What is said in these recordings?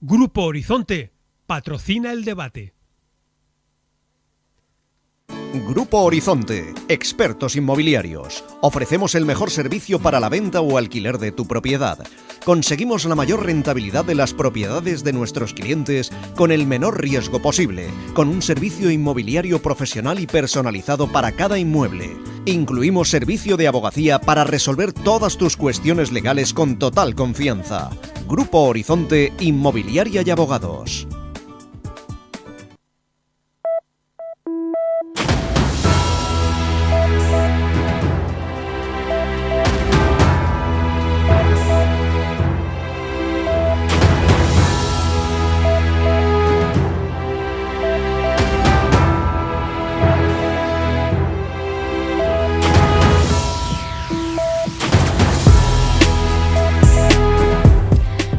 Grupo Horizonte patrocina el debate. Grupo Horizonte, expertos inmobiliarios. Ofrecemos el mejor servicio para la venta o alquiler de tu propiedad. Conseguimos la mayor rentabilidad de las propiedades de nuestros clientes con el menor riesgo posible, con un servicio inmobiliario profesional y personalizado para cada inmueble. Incluimos servicio de abogacía para resolver todas tus cuestiones legales con total confianza. Grupo Horizonte Inmobiliaria y Abogados.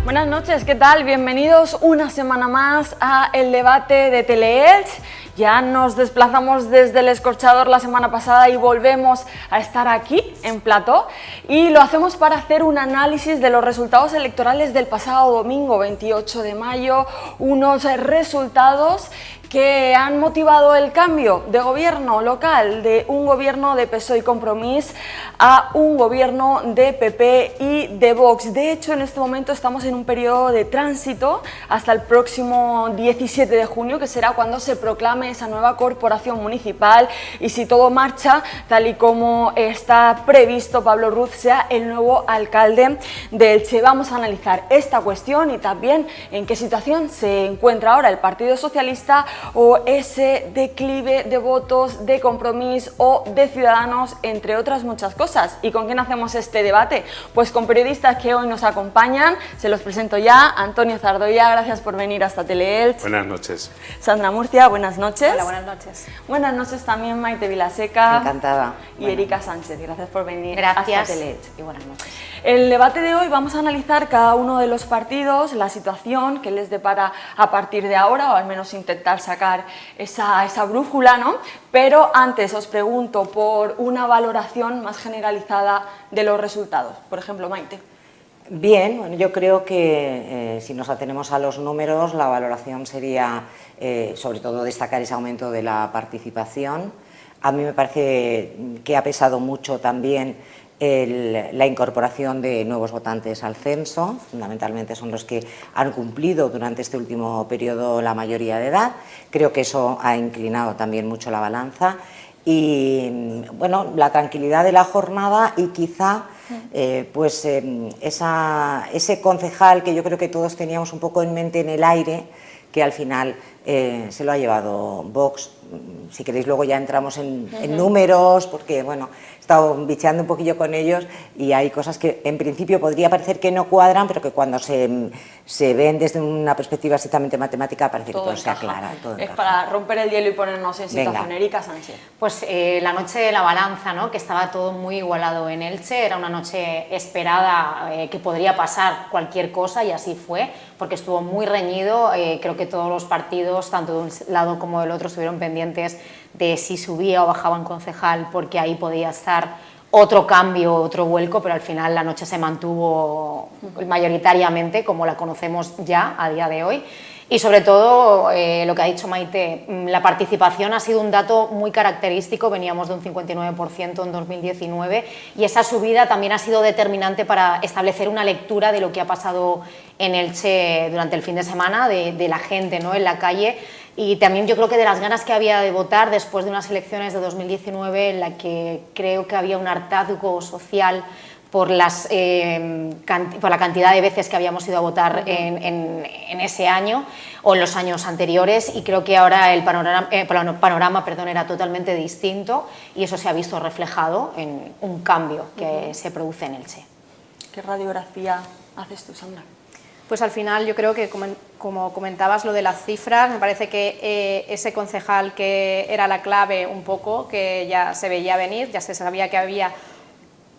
Buenas noches, ¿qué tal? Bienvenidos una semana más a el debate de Teleelch. Ya nos desplazamos desde el Escorchador la semana pasada y volvemos a estar aquí en plató, y lo hacemos para hacer un análisis de los resultados electorales del pasado domingo 28 de mayo, unos resultados que han motivado el cambio de gobierno local, de un gobierno de PSOE y Compromís a un gobierno de PP y de Vox. De hecho, en este momento estamos en un periodo de tránsito hasta el próximo 17 de junio, que será cuando se proclame esa nueva corporación municipal, y si todo marcha tal y como está previsto, Pablo Ruz sea el nuevo alcalde de Elche. Vamos a analizar esta cuestión y también en qué situación se encuentra ahora el Partido Socialista o ese declive de votos de Compromís o de Ciudadanos, entre otras muchas cosas. ¿Y con quién hacemos este debate? Pues con periodistas que hoy nos acompañan. Se los presento ya. Antonio Zardoya, gracias por venir hasta Teleelch. Buenas noches. Sandra Murcia, buenas noches. Hola, buenas noches. Buenas noches también Maite Vilaseca. Encantada. Y Erika Sánchez, gracias por venir Gracias. hasta Teleelch. Y buenas noches. El debate de hoy vamos a analizar cada uno de los partidos, la situación que les depara a partir de ahora, o al menos intentar sacar esa brújula, ¿no? Pero antes os pregunto por una valoración más generalizada de los resultados. Por ejemplo, Maite. Bien, bueno, yo creo que si nos atenemos a los números, la valoración sería sobre todo destacar ese aumento de la participación. A mí me parece que ha pesado mucho también la incorporación de nuevos votantes al censo. Fundamentalmente son los que han cumplido durante este último periodo la mayoría de edad. Creo que eso ha inclinado también mucho la balanza y bueno, la tranquilidad de la jornada y quizá ese concejal que yo creo que todos teníamos un poco en mente en el aire, que al final se lo ha llevado Vox. Si queréis luego ya entramos en números, porque bueno, he estado bicheando un poquillo con ellos y hay cosas que en principio podría parecer que no cuadran, pero que cuando se ven desde una perspectiva estrictamente matemática parece que todo se aclara. Todo es para romper el hielo y ponernos en situación. Venga. Erika Sánchez. Pues la noche de la balanza, ¿no? Que estaba todo muy igualado en Elche, era una noche esperada, que podría pasar cualquier cosa, y así fue, porque estuvo muy reñido. Creo que todos los partidos, tanto de un lado como del otro, estuvieron pendientes de si subía o bajaba un concejal, porque ahí podía estar otro cambio, otro vuelco, pero al final la noche se mantuvo mayoritariamente como la conocemos ya a día de hoy. Y sobre todo, lo que ha dicho Maite, la participación ha sido un dato muy característico. Veníamos de un 59% en 2019 y esa subida también ha sido determinante para establecer una lectura de lo que ha pasado en Elche durante el fin de semana, de la gente, ¿no?, en la calle. Y también yo creo que de las ganas que había de votar después de unas elecciones de 2019 en la que creo que había un hartazgo social por la cantidad de veces que habíamos ido a votar en ese año o en los años anteriores, y creo que ahora el panorama era totalmente distinto, y eso se ha visto reflejado en un cambio que se produce en Elche. ¿Qué radiografía haces tú, Sandra? Pues al final yo creo que, como comentabas, lo de las cifras, me parece que ese concejal que era la clave un poco, que ya se veía venir, ya se sabía que había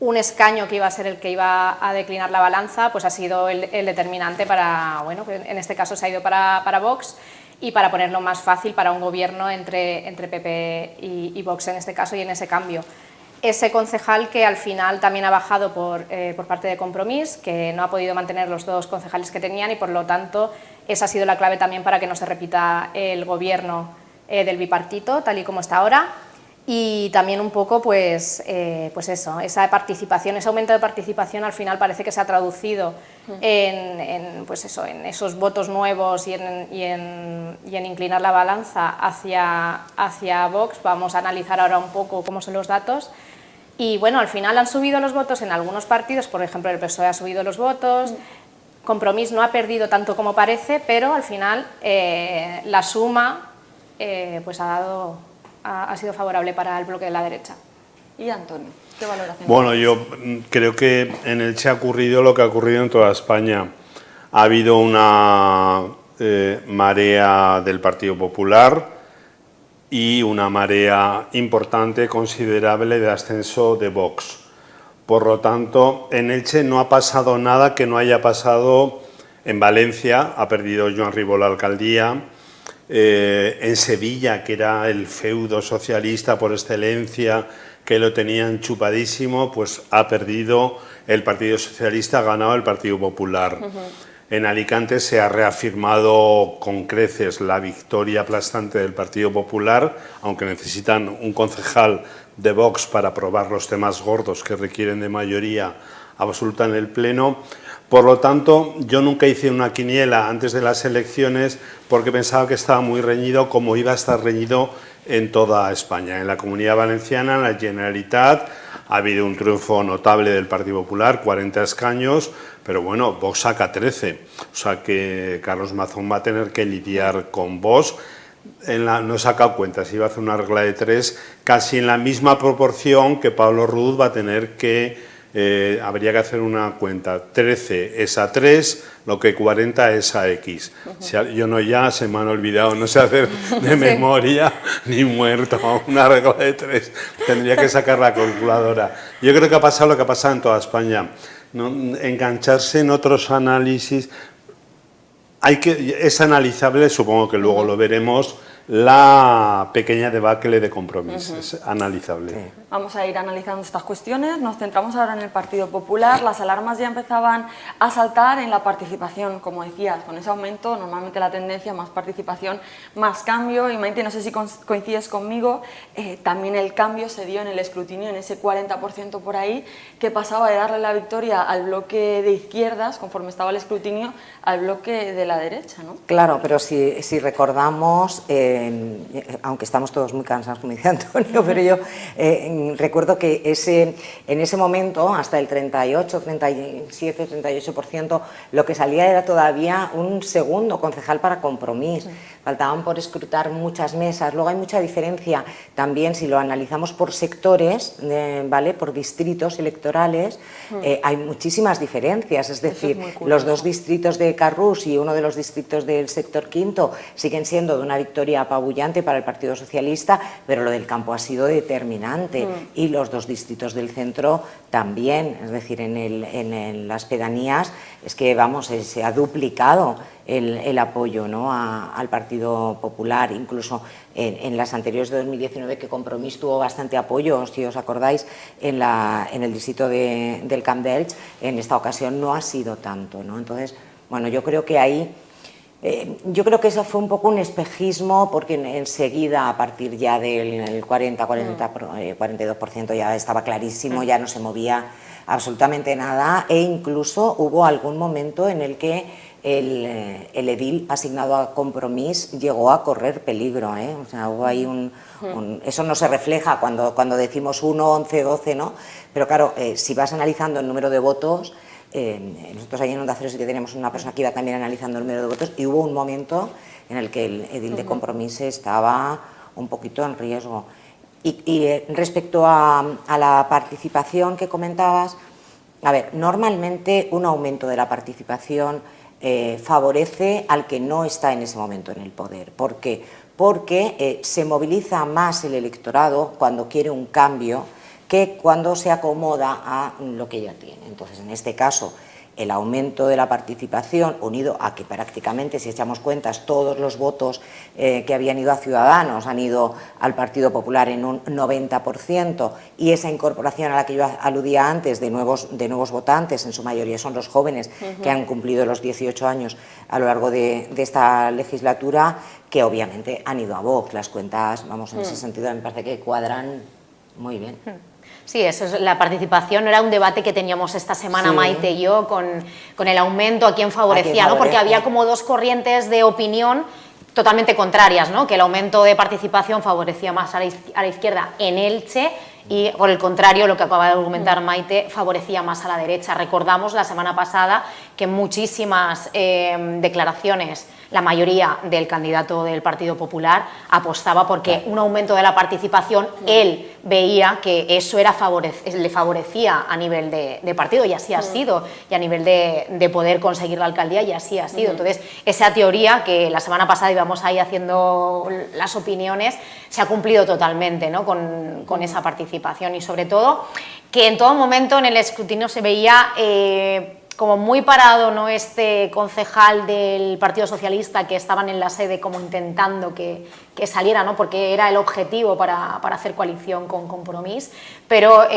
un escaño que iba a ser el que iba a declinar la balanza, pues ha sido el determinante para, bueno, en este caso se ha ido para Vox, y para ponerlo más fácil para un gobierno entre PP y Vox en este caso, y en ese cambio. Ese concejal que al final también ha bajado por parte de Compromís, que no ha podido mantener los dos concejales que tenían, y por lo tanto esa ha sido la clave también para que no se repita el gobierno del bipartito, tal y como está ahora. Y también un poco, pues eso, esa participación, ese aumento de participación al final parece que se ha traducido pues eso, en esos votos nuevos y en inclinar la balanza hacia Vox. Vamos a analizar ahora un poco cómo son los datos. Y bueno, al final han subido los votos en algunos partidos, por ejemplo el PSOE ha subido los votos, Compromís no ha perdido tanto como parece, pero al final la suma pues ha sido favorable para el bloque de la derecha. Y Antonio, ¿qué valoración? Bueno, yo creo que en Elche ha ocurrido lo que ha ocurrido en toda España. Ha habido una marea del Partido Popular y una marea importante, considerable, de ascenso de Vox. Por lo tanto, en Elche no ha pasado nada que no haya pasado en Valencia. Ha perdido Joan Ribó la alcaldía. En Sevilla, que era el feudo socialista por excelencia, que lo tenían chupadísimo, pues ha perdido el Partido Socialista, ha ganado el Partido Popular. En Alicante se ha reafirmado con creces la victoria aplastante del Partido Popular, aunque necesitan un concejal de Vox para aprobar los temas gordos que requieren de mayoría absoluta en el Pleno. Por lo tanto, yo nunca hice una quiniela antes de las elecciones porque pensaba que estaba muy reñido, como iba a estar reñido en toda España. En la Comunidad Valenciana, en la Generalitat, ha habido un triunfo notable del Partido Popular, 40 escaños, pero bueno, Vox saca 13. O sea que Carlos Mazón va a tener que lidiar con Vox. No he sacado cuentas, iba a hacer una regla de 3, casi en la misma proporción que Pablo Ruz va a tener que... habría que hacer una cuenta, 13 es a 3, lo que 40 es a X. Yo no, ya se me han olvidado, no sé hacer de memoria ni muerto, una regla de 3, tendría que sacar la calculadora. Yo creo que ha pasado lo que ha pasado en toda España, ¿no? Engancharse en otros análisis, es analizable, supongo que luego lo veremos, la pequeña debacle de Compromís, es analizable. Sí. Vamos a ir analizando estas cuestiones, nos centramos ahora en el Partido Popular. Las alarmas ya empezaban a saltar en la participación, como decías, con ese aumento, normalmente la tendencia, más participación, más cambio, y Maite, no sé si coincides conmigo, también el cambio se dio en el escrutinio, en ese 40% por ahí, que pasaba de darle la victoria al bloque de izquierdas, conforme estaba el escrutinio, al bloque de la derecha, ¿no? Claro, pero si recordamos, aunque estamos todos muy cansados, como dice Antonio, pero yo recuerdo que en ese momento, hasta el 38, 37, 38%, lo que salía era todavía un segundo concejal para Compromís. Sí. Faltaban por escrutar muchas mesas. Luego hay mucha diferencia también, si lo analizamos por sectores, ¿vale? Por distritos electorales, hay muchísimas diferencias. Es decir, los dos distritos de Carrús y uno de los distritos del sector quinto siguen siendo de una victoria apabullante para el Partido Socialista, pero lo del campo ha sido determinante. Y los dos distritos del centro también, es decir, en las pedanías es que, vamos, se ha duplicado el apoyo, ¿no? al Partido Popular. Incluso en las anteriores de 2019, que Compromís tuvo bastante apoyo, si os acordáis, en el distrito del Camp d'Elx, en esta ocasión no ha sido tanto, ¿no? Entonces, bueno, yo creo que ahí... yo creo que eso fue un poco un espejismo, porque enseguida, a partir ya del 42% ya estaba clarísimo, ya no se movía absolutamente nada, e incluso hubo algún momento en el que el edil asignado a Compromís llegó a correr peligro, ¿eh? O sea, hubo ahí eso no se refleja cuando decimos 1, 11, 12, ¿no? Pero claro, si vas analizando el número de votos, nosotros ahí en Onda Cero sí que tenemos una persona que iba también analizando el número de votos, y hubo un momento en el que el edil de Compromís estaba un poquito en riesgo. Y respecto a la participación que comentabas, a ver, normalmente un aumento de la participación favorece al que no está en ese momento en el poder. ¿Por qué? Porque se moviliza más el electorado cuando quiere un cambio que cuando se acomoda a lo que ya tiene. Entonces, en este caso, el aumento de la participación, unido a que prácticamente, si echamos cuentas, todos los votos que habían ido a Ciudadanos han ido al Partido Popular en un 90%, y esa incorporación a la que yo aludía antes de nuevos votantes, en su mayoría son los jóvenes que han cumplido los 18 años a lo largo de esta legislatura, que obviamente han ido a Vox. Las cuentas, vamos, en ese sentido me parece que cuadran muy bien. Sí, eso es la participación. Era un debate que teníamos esta semana, sí, Maite y yo, con el aumento, a quién favorecía, ¿no? Porque había como dos corrientes de opinión totalmente contrarias, ¿no? Que el aumento de participación favorecía más a la izquierda en Elche, y por el contrario, lo que acaba de argumentar Maite, favorecía más a la derecha. Recordamos la semana pasada que en muchísimas declaraciones la mayoría del candidato del Partido Popular apostaba porque un aumento de la participación, él veía que eso le favorecía a nivel de partido, y así ha sido, y a nivel de poder conseguir la alcaldía, y así ha sido. Entonces, esa teoría que la semana pasada íbamos ahí haciendo las opiniones, se ha cumplido totalmente, ¿no? con esa participación, y sobre todo que en todo momento en el escrutinio se veía como muy parado, ¿no? Este concejal del Partido Socialista, que estaban en la sede como intentando que saliera, ¿no? Porque era el objetivo para hacer coalición con Compromís, pero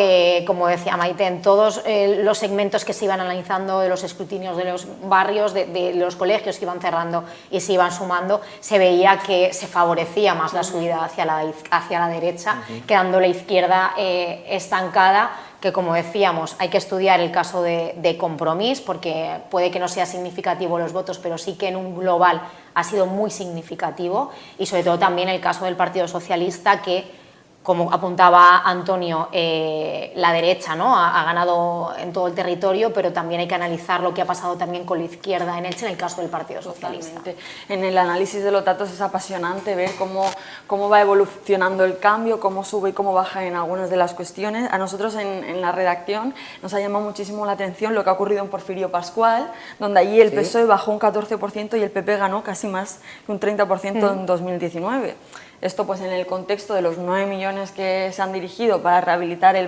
como decía Maite, en todos los segmentos que se iban analizando de los escrutinios de los barrios, de los colegios que iban cerrando y se iban sumando, se veía que se favorecía más la subida hacia la derecha, quedando la izquierda estancada, que, como decíamos, hay que estudiar el caso de Compromís, porque puede que no sea significativo los votos, pero sí que en un global ha sido muy significativo, y sobre todo también el caso del Partido Socialista, que, como apuntaba Antonio, la derecha, ¿no? ha ganado en todo el territorio, pero también hay que analizar lo que ha pasado también con la izquierda en Elche, en el caso del Partido Socialista. Totalmente. En el análisis de los datos es apasionante ver cómo va evolucionando el cambio, cómo sube y cómo baja en algunas de las cuestiones. A nosotros en la redacción nos ha llamado muchísimo la atención lo que ha ocurrido en Porfirio Pascual, donde allí el PSOE bajó un 14% y el PP ganó casi más que un 30% en 2019. Esto, pues, en el contexto de los 9 millones que se han dirigido para rehabilitar el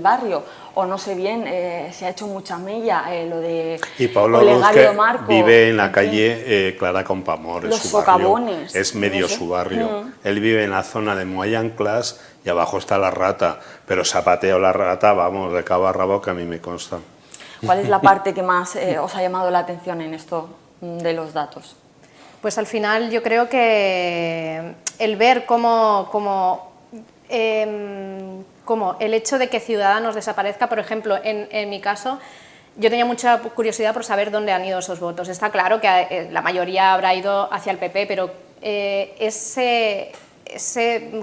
barrio, o no sé bien, se ha hecho mucha mella lo de y Pablo Olegario Luz, Marco, vive en la calle Clara Campoamor, los su socavones, barrio, es medio su barrio. Él vive en la zona de Moyanclas y abajo está La Rata, pero Zapateo La Rata, vamos, de cabo a rabo, que a mí me consta. ¿Cuál es la parte que más os ha llamado la atención en esto de los datos? Pues al final yo creo que el ver cómo el hecho de que Ciudadanos desaparezca, por ejemplo, en mi caso, yo tenía mucha curiosidad por saber dónde han ido esos votos. Está claro que la mayoría habrá ido hacia el PP, pero ese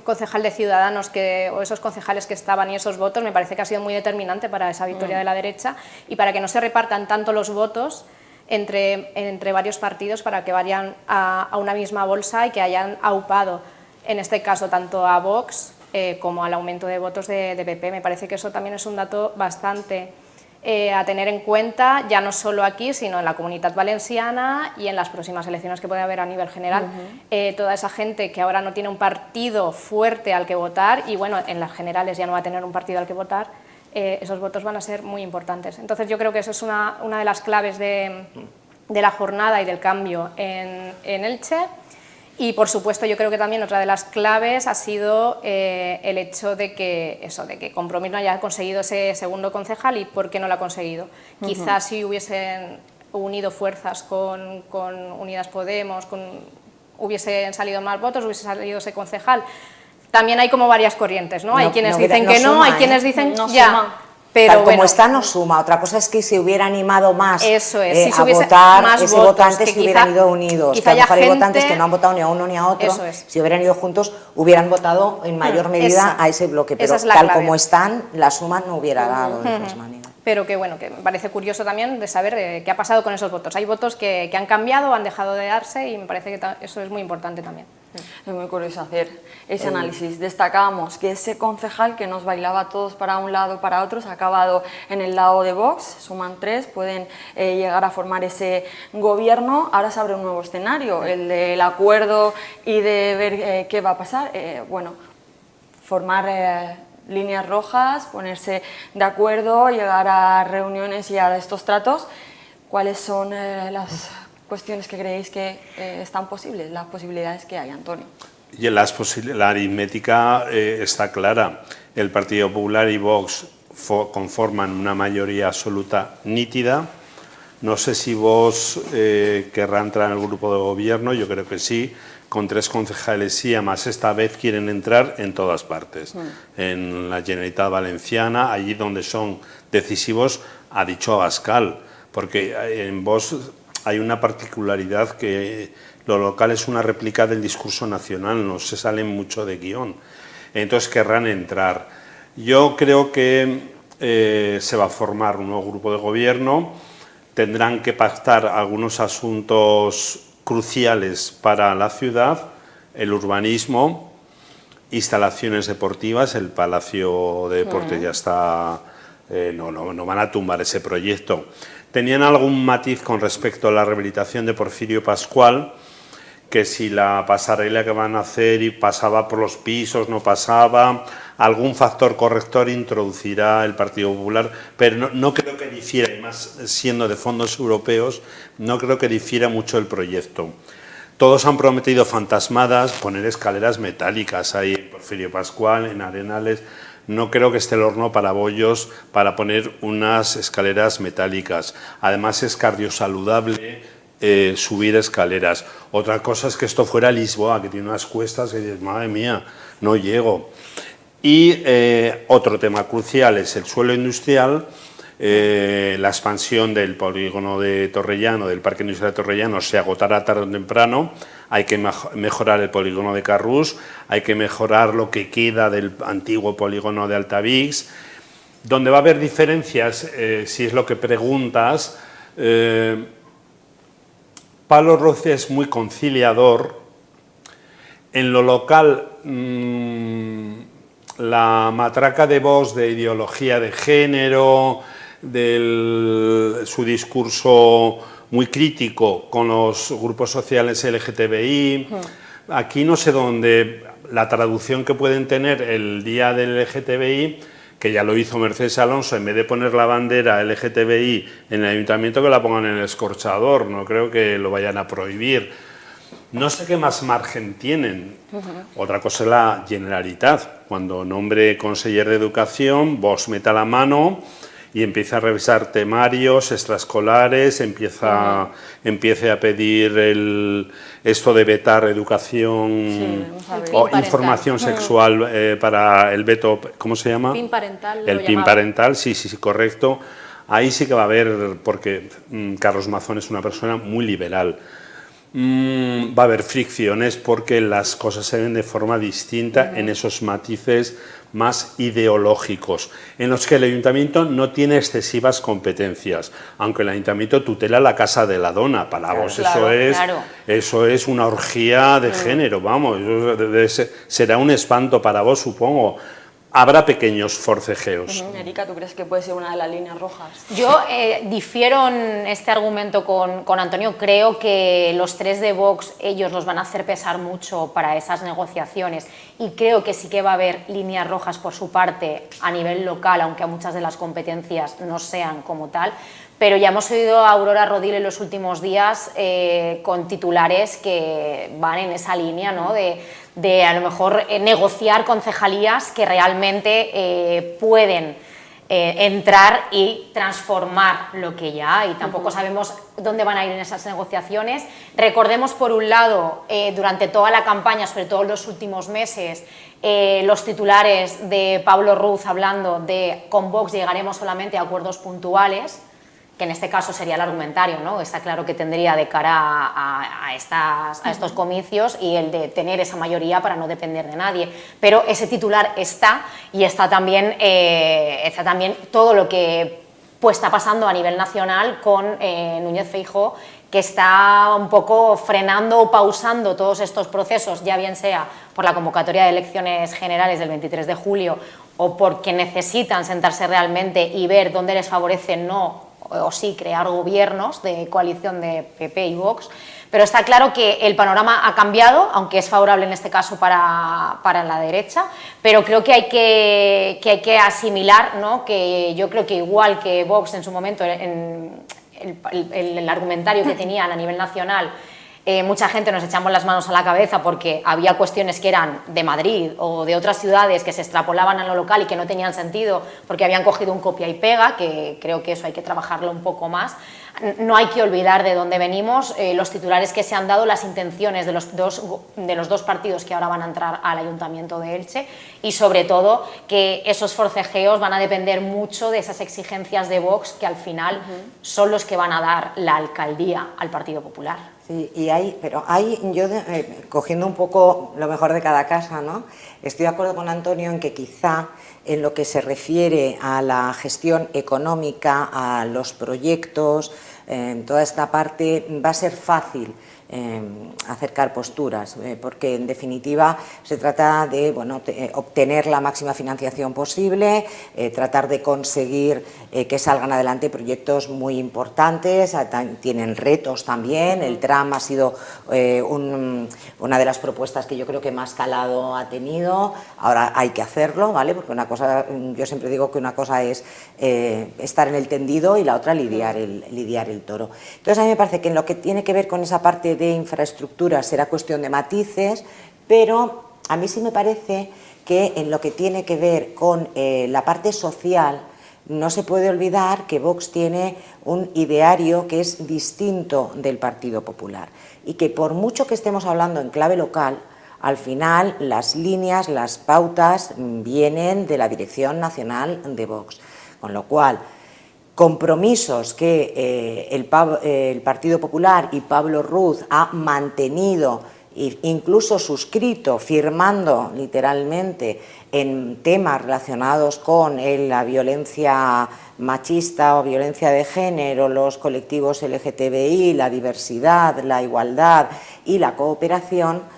concejal de Ciudadanos o esos concejales que estaban y esos votos me parece que ha sido muy determinante para esa victoria de la derecha y para que no se repartan tanto los votos entre varios partidos, para que vayan a una misma bolsa y que hayan aupado, en este caso, tanto a Vox como al aumento de votos de PP. Me parece que eso también es un dato bastante a tener en cuenta, ya no solo aquí, sino en la Comunitat Valenciana y en las próximas elecciones que puede haber a nivel general. Toda esa gente que ahora no tiene un partido fuerte al que votar, y bueno, en las generales ya no va a tener un partido al que votar, esos votos van a ser muy importantes. Entonces yo creo que eso es una de las claves de la jornada y del cambio en Elche. Y por supuesto yo creo que también otra de las claves ha sido el hecho de que Compromís no haya conseguido ese segundo concejal. ¿Y por qué no lo ha conseguido? Quizás si hubiesen unido fuerzas con Unidas Podemos, hubiesen salido más votos, hubiese salido ese concejal. También hay como varias corrientes, ¿no? Hay quienes dicen que no, hay quienes dicen ya. Pero tal como está no suma. Otra cosa es que se hubiera animado más eso es, si a votar más ese votos, votante si hubieran ido unidos. Que a lo mejor hay votantes que no han votado ni a uno ni a otro. Si hubieran ido juntos, hubieran votado en mayor medida a ese bloque. Pero tal como están, la suma no hubiera dado de todas maneras. Pero que bueno, que me parece curioso también de saber qué ha pasado con esos votos. Hay votos que han cambiado, han dejado de darse, y me parece que eso es muy importante también. Es muy curioso hacer ese análisis. Destacamos que ese concejal que nos bailaba a todos para un lado, para otro, se ha acabado en el lado de Vox, suman 3, pueden llegar a formar ese gobierno. Ahora se abre un nuevo escenario, el del acuerdo y de ver qué va a pasar. Bueno, formar líneas rojas, ponerse de acuerdo, llegar a reuniones y a estos tratos. ¿Cuáles son las cuestiones que creéis que están posibles, las posibilidades que hay, Antonio? Y la aritmética está clara. El Partido Popular y Vox conforman una mayoría absoluta nítida. No sé si Vox querrá entrar en el grupo de gobierno, yo creo que sí, con 3 concejales sí, además esta vez quieren entrar en todas partes. En la Generalitat Valenciana, allí donde son decisivos, ha dicho Abascal, porque en Vox hay una particularidad que lo local es una réplica del discurso nacional, no se sale mucho de guión, entonces querrán entrar. Yo creo que se va a formar un nuevo grupo de gobierno, tendrán que pactar algunos asuntos cruciales para la ciudad, el urbanismo, instalaciones deportivas, el Palacio de Deportes ya está, no van a tumbar ese proyecto. Tenían algún matiz con respecto a la rehabilitación de Porfirio Pascual, que si la pasarela que van a hacer y pasaba por los pisos, no pasaba, algún factor corrector introducirá el Partido Popular, pero no creo que difiera, y más siendo de fondos europeos, no creo que difiera mucho el proyecto. Todos han prometido fantasmadas, poner escaleras metálicas ahí en Porfirio Pascual, en Arenales. No creo que esté el horno para bollos para poner unas escaleras metálicas. Además es cardiosaludable subir escaleras. Otra cosa es que esto fuera Lisboa, que tiene unas cuestas que dices, madre mía, no llego. Y otro tema crucial es el suelo industrial. La expansión del polígono de Torrellano, del Parque Industrial de Torrellano, se agotará tarde o temprano. Hay que mejorar el polígono de Carrús, hay que mejorar lo que queda del antiguo polígono de Altavix. Donde va a haber diferencias, si es lo que preguntas, Pablo Roce es muy conciliador. En lo local, la matraca de Vox de ideología de género, su discurso muy crítico con los grupos sociales LGTBI. Aquí no sé dónde la traducción que pueden tener el día del LGTBI, que ya lo hizo Mercedes Alonso, en vez de poner la bandera LGTBI en el ayuntamiento, que la pongan en el escorchador, no creo que lo vayan a prohibir. No sé qué más margen tienen. Otra cosa es la Generalitat. Cuando nombre conseller de Educación, Vox meta la mano y empieza a revisar temarios extraescolares, empiece a pedir esto de vetar educación o información sexual para el veto, ¿cómo se llama? PIN parental. El PIN parental, sí, correcto. Ahí sí que va a haber, porque Carlos Mazón es una persona muy liberal. Va a haber fricciones porque las cosas se ven de forma distinta en esos matices más ideológicos, en los que el ayuntamiento no tiene excesivas competencias, aunque el ayuntamiento tutela la casa de la dona. Para vos eso es una orgía de género, vamos, eso será un espanto para vos, supongo. Habrá pequeños forcejeos. Erika, ¿tú crees que puede ser una de las líneas rojas? Yo difiero en este argumento con Antonio. Creo que los 3 de Vox, ellos los van a hacer pesar mucho para esas negociaciones, y creo que sí que va a haber líneas rojas por su parte a nivel local, aunque muchas de las competencias no sean como tal. Pero ya hemos oído a Aurora Rodil en los últimos días con titulares que van en esa línea, ¿no? de a lo mejor negociar concejalías que realmente pueden entrar y transformar lo que ya hay. Tampoco sabemos dónde van a ir en esas negociaciones. Recordemos, por un lado, durante toda la campaña, sobre todo en los últimos meses, los titulares de Pablo Ruz hablando de con Vox llegaremos solamente a acuerdos puntuales, que en este caso sería el argumentario, ¿no? Está claro que tendría de cara a estos comicios, y el de tener esa mayoría para no depender de nadie. Pero ese titular está, y está también todo lo que está pasando a nivel nacional con Núñez Feijóo, que está un poco frenando o pausando todos estos procesos, ya bien sea por la convocatoria de elecciones generales del 23 de julio o porque necesitan sentarse realmente y ver dónde les favorece no o sí crear gobiernos de coalición de PP y Vox, pero está claro que el panorama ha cambiado, aunque es favorable en este caso para la derecha, pero creo que hay que asimilar, ¿no?, que yo creo que igual que Vox en su momento, en el argumentario que tenían a nivel nacional, mucha gente nos echamos las manos a la cabeza porque había cuestiones que eran de Madrid o de otras ciudades que se extrapolaban a lo local y que no tenían sentido porque habían cogido un copia y pega, que creo que eso hay que trabajarlo un poco más. No hay que olvidar de dónde venimos, los titulares que se han dado, las intenciones de los dos partidos que ahora van a entrar al Ayuntamiento de Elche y sobre todo que esos forcejeos van a depender mucho de esas exigencias de Vox que al final son los que van a dar la alcaldía al Partido Popular. Sí, pero yo cogiendo un poco lo mejor de cada casa, ¿no? Estoy de acuerdo con Antonio en que quizá en lo que se refiere a la gestión económica, a los proyectos, en toda esta parte va a ser fácil acercar posturas, porque en definitiva se trata de obtener la máxima financiación posible, tratar de conseguir que salgan adelante proyectos muy importantes, tienen retos también. El tram ha sido una de las propuestas que yo creo que más calado ha tenido. Ahora hay que hacerlo, ¿vale? Porque una cosa, yo siempre digo que una cosa es estar en el tendido y la otra lidiar el toro. Entonces a mí me parece que en lo que tiene que ver con esa parte de infraestructura será cuestión de matices, pero a mí sí me parece que en lo que tiene que ver con la parte social no se puede olvidar que Vox tiene un ideario que es distinto del Partido Popular y que por mucho que estemos hablando en clave local, al final las líneas, las pautas vienen de la dirección nacional de Vox, con lo cual compromisos que el Partido Popular y Pablo Ruz ha mantenido e incluso suscrito, firmando literalmente en temas relacionados con la violencia machista o violencia de género, los colectivos LGTBI, la diversidad, la igualdad y la cooperación,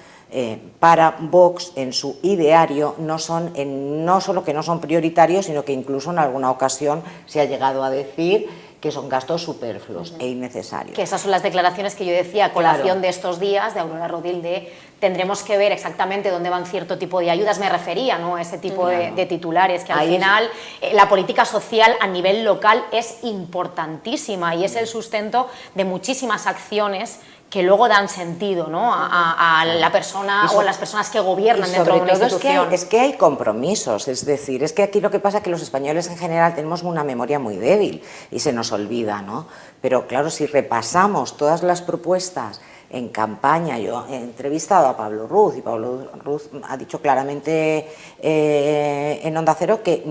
para Vox en su ideario no solo que no son prioritarios, sino que incluso en alguna ocasión se ha llegado a decir que son gastos superfluos e innecesarios. Que esas son las declaraciones que yo decía a colación de estos días de Aurora Rodil de tendremos que ver exactamente dónde van cierto tipo de ayudas, me refería, ¿no?, a ese tipo de titulares, que al final la política social a nivel local es importantísima y es el sustento de muchísimas acciones que luego dan sentido, ¿no?, a la persona o a las personas que gobiernan dentro de una institución. Es que hay compromisos, es decir, es que aquí lo que pasa es que los españoles en general tenemos una memoria muy débil y se nos olvida, ¿no? Pero claro, si repasamos todas las propuestas en campaña, yo he entrevistado a Pablo Ruz y Pablo Ruz ha dicho claramente en Onda Cero que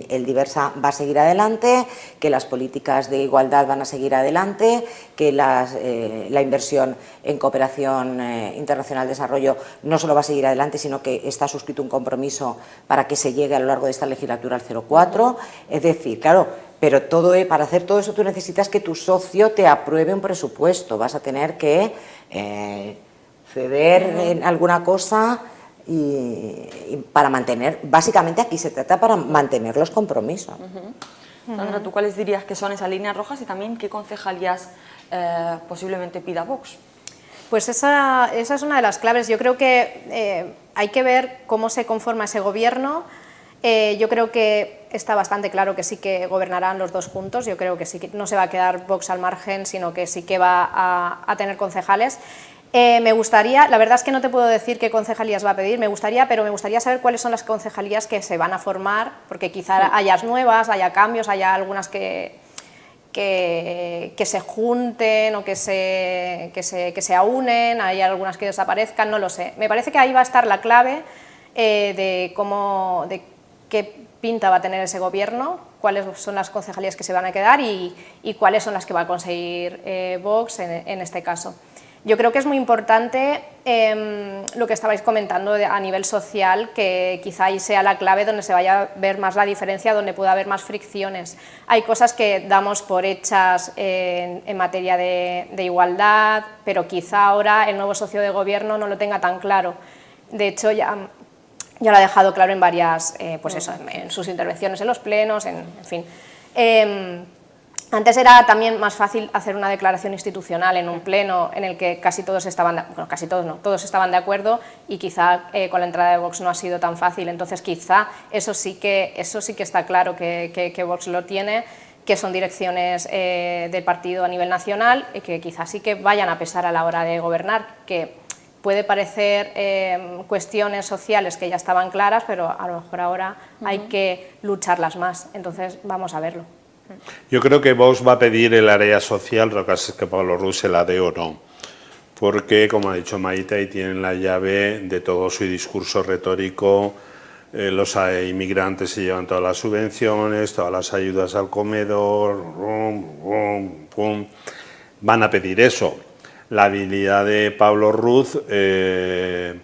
el Diversa va a seguir adelante, que las políticas de igualdad van a seguir adelante, que la inversión en cooperación internacional de desarrollo no solo va a seguir adelante, sino que está suscrito un compromiso para que se llegue a lo largo de esta legislatura al 0,4. Es decir, claro, pero para hacer todo eso tú necesitas que tu socio te apruebe un presupuesto, vas a tener que ceder en alguna cosa y para mantener, básicamente aquí se trata para mantener los compromisos. Sandra, ¿tú cuáles dirías que son esas líneas rojas y también qué concejalías posiblemente pida Vox? Pues esa es una de las claves. Yo creo que hay que ver cómo se conforma ese gobierno. Yo creo que está bastante claro que sí que gobernarán los dos juntos. Yo creo que sí que no se va a quedar Vox al margen, sino que sí que va a tener concejales. Me gustaría, la verdad es que no te puedo decir qué concejalías va a pedir, pero me gustaría saber cuáles son las concejalías que se van a formar, porque quizá haya nuevas, haya cambios, haya algunas que se junten o que se aúnen, hay algunas que desaparezcan, no lo sé. Me parece que ahí va a estar la clave de qué pinta va a tener ese gobierno, cuáles son las concejalías que se van a quedar y cuáles son las que va a conseguir Vox en este caso. Yo creo que es muy importante lo que estabais comentando a nivel social, que quizá ahí sea la clave donde se vaya a ver más la diferencia, donde pueda haber más fricciones. Hay cosas que damos por hechas en materia de igualdad, pero quizá ahora el nuevo socio de gobierno no lo tenga tan claro. De hecho, ya lo ha dejado claro en varias, en sus intervenciones en los plenos, en fin. Antes era también más fácil hacer una declaración institucional en un pleno en el que casi todos estaban, bueno, casi todos no, todos estaban de acuerdo, y quizá con la entrada de Vox no ha sido tan fácil. Entonces quizá eso sí que está claro que Vox lo tiene, que son direcciones del partido a nivel nacional, y que quizá sí que vayan a pesar a la hora de gobernar, que puede parecer cuestiones sociales que ya estaban claras, pero a lo mejor ahora hay que lucharlas más. Entonces vamos a verlo. Yo creo que Vox va a pedir el área social, lo que pasa es que Pablo Ruz se la dé o no, porque, como ha dicho Maite, ahí tienen la llave de todo su discurso retórico. Los inmigrantes se llevan todas las subvenciones, todas las ayudas al comedor, van a pedir eso. La habilidad de Pablo Ruz, el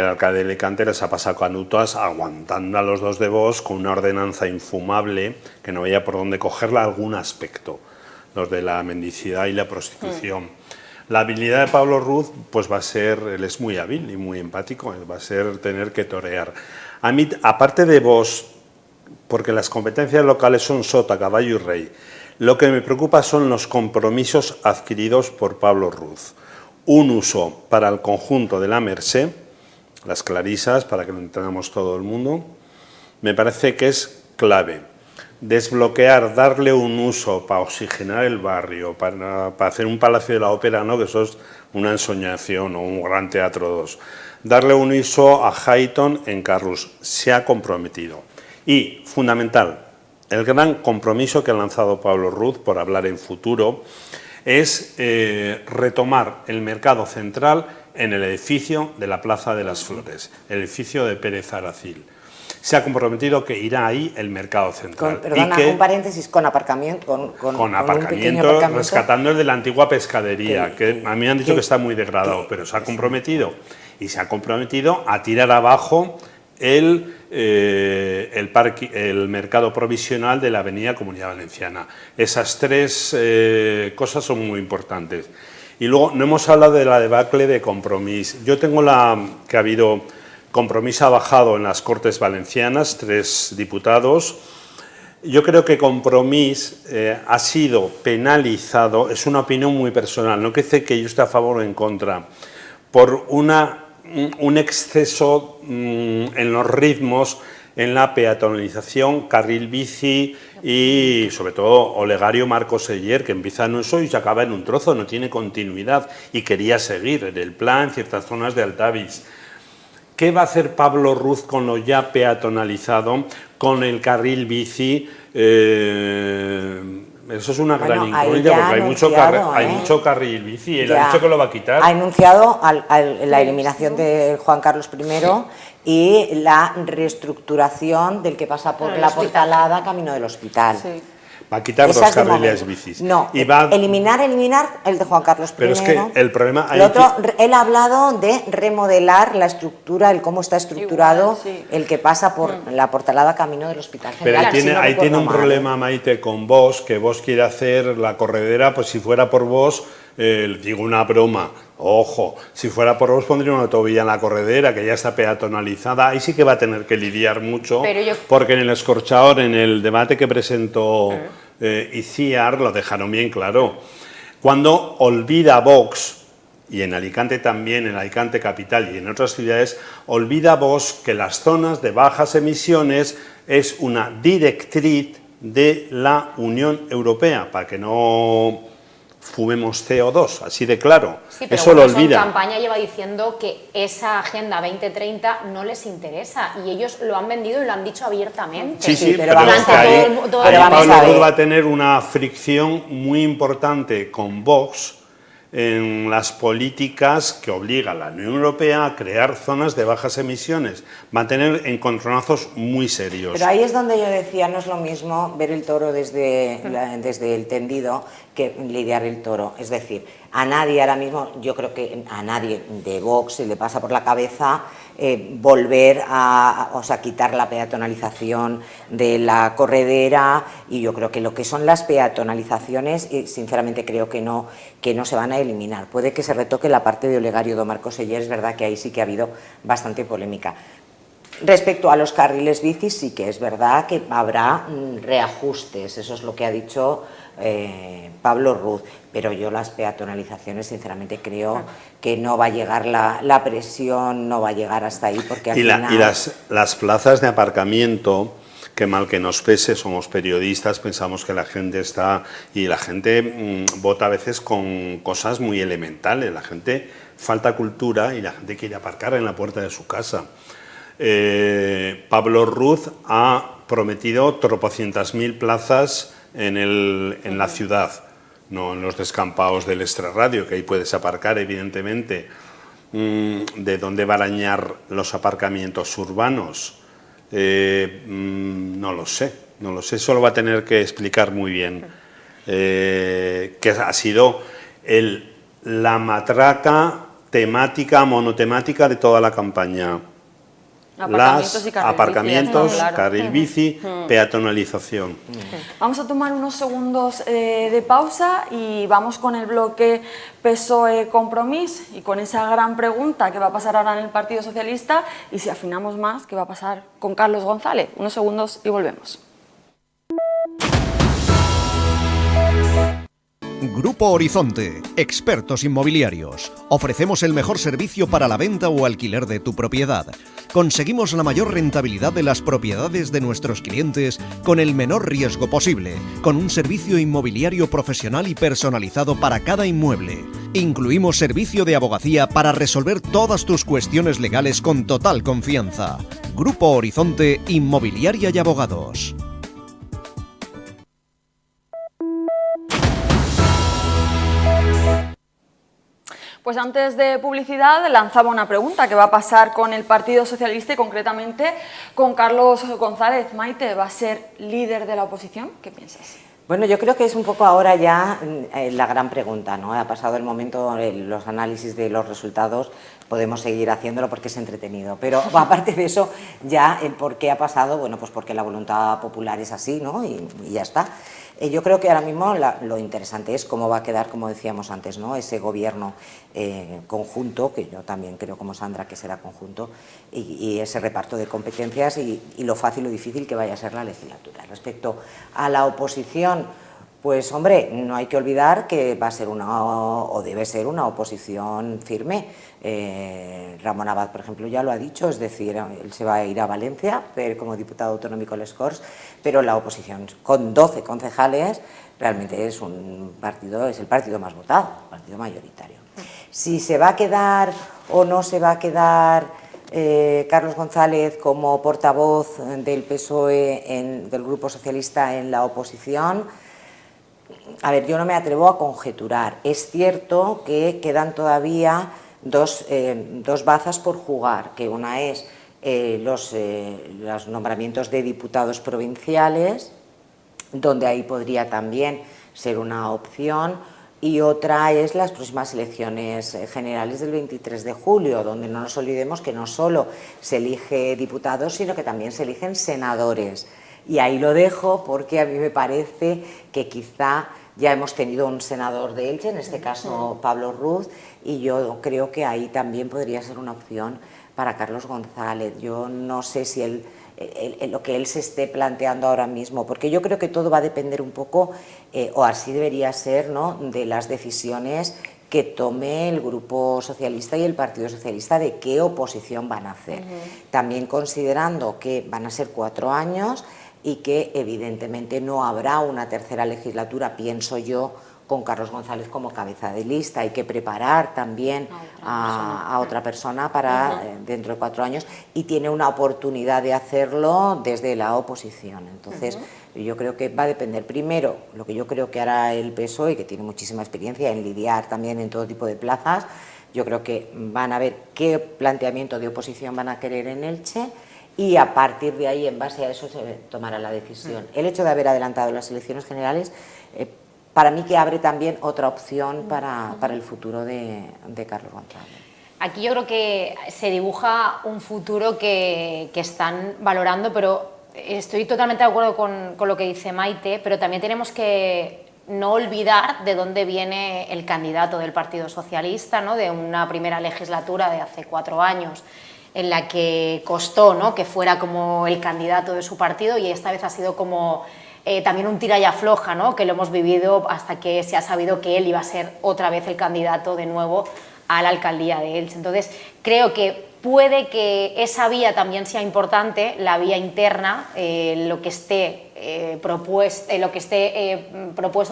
alcalde de Alicante, les ha pasado canutas aguantando a los dos de Vox con una ordenanza infumable que no veía por dónde cogerla algún aspecto, los de la mendicidad y la prostitución. La habilidad de Pablo Ruz, pues va a ser, él es muy hábil y muy empático, va a ser tener que torear. A mí, aparte de Vox, porque las competencias locales son sota, caballo y rey, lo que me preocupa son los compromisos adquiridos por Pablo Ruz. Un uso para el conjunto de la Mercè, las clarisas, para que lo entendamos todo el mundo, me parece que es clave. Desbloquear, darle un uso para oxigenar el barrio, para hacer un Palacio de la Ópera, ¿no?, que eso es una ensoñación, o un Gran Teatro 2. Darle un uso a Highton en Carrús, se ha comprometido. Y, fundamental, el gran compromiso que ha lanzado Pablo Ruz, por hablar en futuro, es retomar el mercado central en el edificio de la Plaza de las Flores, el edificio de Pérez Aracil. Se ha comprometido que irá ahí el mercado central. Perdona, un paréntesis, con aparcamiento, con aparcamiento, rescatando el de la antigua pescadería, que a mí me han dicho que está muy degradado, pero se ha comprometido. Y se ha comprometido a tirar abajo el mercado provisional de la Avenida Comunidad Valenciana. Esas tres cosas son muy importantes. Y luego no hemos hablado de la debacle de Compromís. Yo tengo que ha habido, Compromís ha bajado en las Cortes Valencianas, 3 diputados. Yo creo que Compromís ha sido penalizado, es una opinión muy personal, no quiere decir que yo esté a favor o en contra, por un exceso en los ritmos, en la peatonalización, carril bici y sobre todo Olegario Marcos Seller, que empieza en eso y se acaba en un trozo, no tiene continuidad y quería seguir en el plan en ciertas zonas de Altavix. ¿Qué va a hacer Pablo Ruz con lo ya peatonalizado, con el carril bici? Eso es una gran incógnita porque hay mucho carril bici. Él ha dicho que lo va a quitar. Ha anunciado la eliminación de Juan Carlos I y la reestructuración del que pasa por la Portalada camino del hospital. Sí. Va a quitar 2 carriles bicis. No, y va eliminar el de Juan Carlos I. Pero es que el problema... Él ha hablado de remodelar la estructura, el cómo está estructurado el que pasa por la Portalada camino del Hospital General. Pero ahí tiene un problema, Maite, con Vox, que Vox quiere hacer la corredera, pues si fuera por Vox, digo una broma, ojo, si fuera por Vox pondría una autovía en la corredera, que ya está peatonalizada, ahí sí que va a tener que lidiar mucho, porque en el Escorchador, en el debate que presentó Iciar, lo dejaron bien claro. Cuando olvida Vox, y en Alicante también, en Alicante capital y en otras ciudades, olvida Vox que las zonas de bajas emisiones es una directriz de la Unión Europea, para que no fumemos CO2, así de claro. Sí, pero eso bueno, lo olvida. En campaña lleva diciendo que esa Agenda 2030 no les interesa y ellos lo han vendido y lo han dicho abiertamente. Sí, pero vamos a ver. Ahí Pablo Ruz va a tener una fricción muy importante con Vox en las políticas que obliga a la Unión Europea a crear zonas de bajas emisiones. Va a tener encontronazos muy serios. Pero ahí es donde yo decía, no es lo mismo ver el toro desde el tendido que lidiar el toro. Es decir, a nadie ahora mismo, yo creo que a nadie de Vox se le pasa por la cabeza volver a quitar la peatonalización de la corredera, y yo creo que lo que son las peatonalizaciones, sinceramente creo que no se van a eliminar. Puede que se retoque la parte de Olegario do Marcos Seller, es verdad que ahí sí que ha habido bastante polémica. Respecto a los carriles bici, sí que es verdad que habrá reajustes, eso es lo que ha dicho Pablo Ruz, pero yo las peatonalizaciones sinceramente creo que no va a llegar la presión, no va a llegar hasta ahí, porque al final... Y las plazas de aparcamiento, que mal que nos pese, somos periodistas, pensamos que la gente está... Y la gente vota a veces con cosas muy elementales, la gente falta cultura y la gente quiere aparcar en la puerta de su casa. Pablo Ruz ha prometido tropocientas mil plazas en la ciudad, no en los descampados del extrarradio, que ahí puedes aparcar, evidentemente. De dónde barañar los aparcamientos urbanos, no lo sé, eso lo va a tener que explicar muy bien, que ha sido la matraca temática, monotemática de toda la campaña. Aparcamientos, carril bici, peatonalización. Vamos a tomar unos segundos de pausa y vamos con el bloque PSOE-Compromís y con esa gran pregunta que va a pasar ahora en el Partido Socialista y si afinamos más, ¿qué va a pasar con Carlos González? Unos segundos y volvemos. Grupo Horizonte, expertos inmobiliarios. Ofrecemos el mejor servicio para la venta o alquiler de tu propiedad. Conseguimos la mayor rentabilidad de las propiedades de nuestros clientes con el menor riesgo posible, con un servicio inmobiliario profesional y personalizado para cada inmueble. Incluimos servicio de abogacía para resolver todas tus cuestiones legales con total confianza. Grupo Horizonte, Inmobiliaria y Abogados. Pues antes de publicidad lanzaba una pregunta, ¿qué va a pasar con el Partido Socialista y concretamente con Carlos González? Maite, ¿va a ser líder de la oposición? ¿Qué piensas? Bueno, yo creo que es un poco ahora ya la gran pregunta, ¿no? Ha pasado el momento, los análisis de los resultados, podemos seguir haciéndolo porque es entretenido, pero aparte de eso, ya el por qué ha pasado, bueno, pues porque la voluntad popular es así, ¿no? Y ya está. Yo creo que ahora mismo lo interesante es cómo va a quedar, como decíamos antes, ¿no? Ese gobierno conjunto, que yo también creo como Sandra que será conjunto, y ese reparto de competencias y lo fácil o difícil que vaya a ser la legislatura. Respecto a la oposición, pues hombre, no hay que olvidar que va a ser o debe ser una oposición firme. Ramón Abad, por ejemplo, ya lo ha dicho, es decir, él se va a ir a Valencia como diputado autonómico a les Corts, pero la oposición con 12 concejales realmente es el partido más votado, el partido mayoritario. Si se va a quedar o no se va a quedar Carlos González como portavoz del PSOE, del Grupo Socialista en la oposición, a ver, yo no me atrevo a conjeturar. Es cierto que quedan todavía dos bazas por jugar, que una es los nombramientos de diputados provinciales, donde ahí podría también ser una opción, y otra es las próximas elecciones generales del 23 de julio, donde no nos olvidemos que no solo se elige diputados, sino que también se eligen senadores. Y ahí lo dejo porque a mí me parece que quizá ya hemos tenido un senador de Elche, en este caso Pablo Ruz, y yo creo que ahí también podría ser una opción para Carlos González. Yo no sé si lo que él se esté planteando ahora mismo, porque yo creo que todo va a depender un poco, o así debería ser, ¿no?, de las decisiones que tome el Grupo Socialista y el Partido Socialista de qué oposición van a hacer. También considerando que van a ser 4 años y que evidentemente no habrá una tercera legislatura, pienso yo, con Carlos González como cabeza de lista. Hay que preparar también a otra persona para dentro de 4 años y tiene una oportunidad de hacerlo desde la oposición. Entonces, yo creo que va a depender primero lo que yo creo que hará el PSOE, que tiene muchísima experiencia en lidiar también en todo tipo de plazas. Yo creo que van a ver qué planteamiento de oposición van a querer en Elche y a partir de ahí, en base a eso, se tomará la decisión. El hecho de haber adelantado las elecciones generales, para mí que abre también otra opción para el futuro de Carlos González. Aquí yo creo que se dibuja un futuro que están valorando, pero estoy totalmente de acuerdo con lo que dice Maite, pero también tenemos que no olvidar de dónde viene el candidato del Partido Socialista, ¿no?, de una primera legislatura de hace 4 años. en la que costó, ¿no?, que fuera como el candidato de su partido, y esta vez ha sido como también un tira y afloja, ¿no?, que lo hemos vivido hasta que se ha sabido que él iba a ser otra vez el candidato de nuevo a la alcaldía de Elche. Entonces, creo que puede que esa vía también sea importante, la vía interna, lo que esté propuesto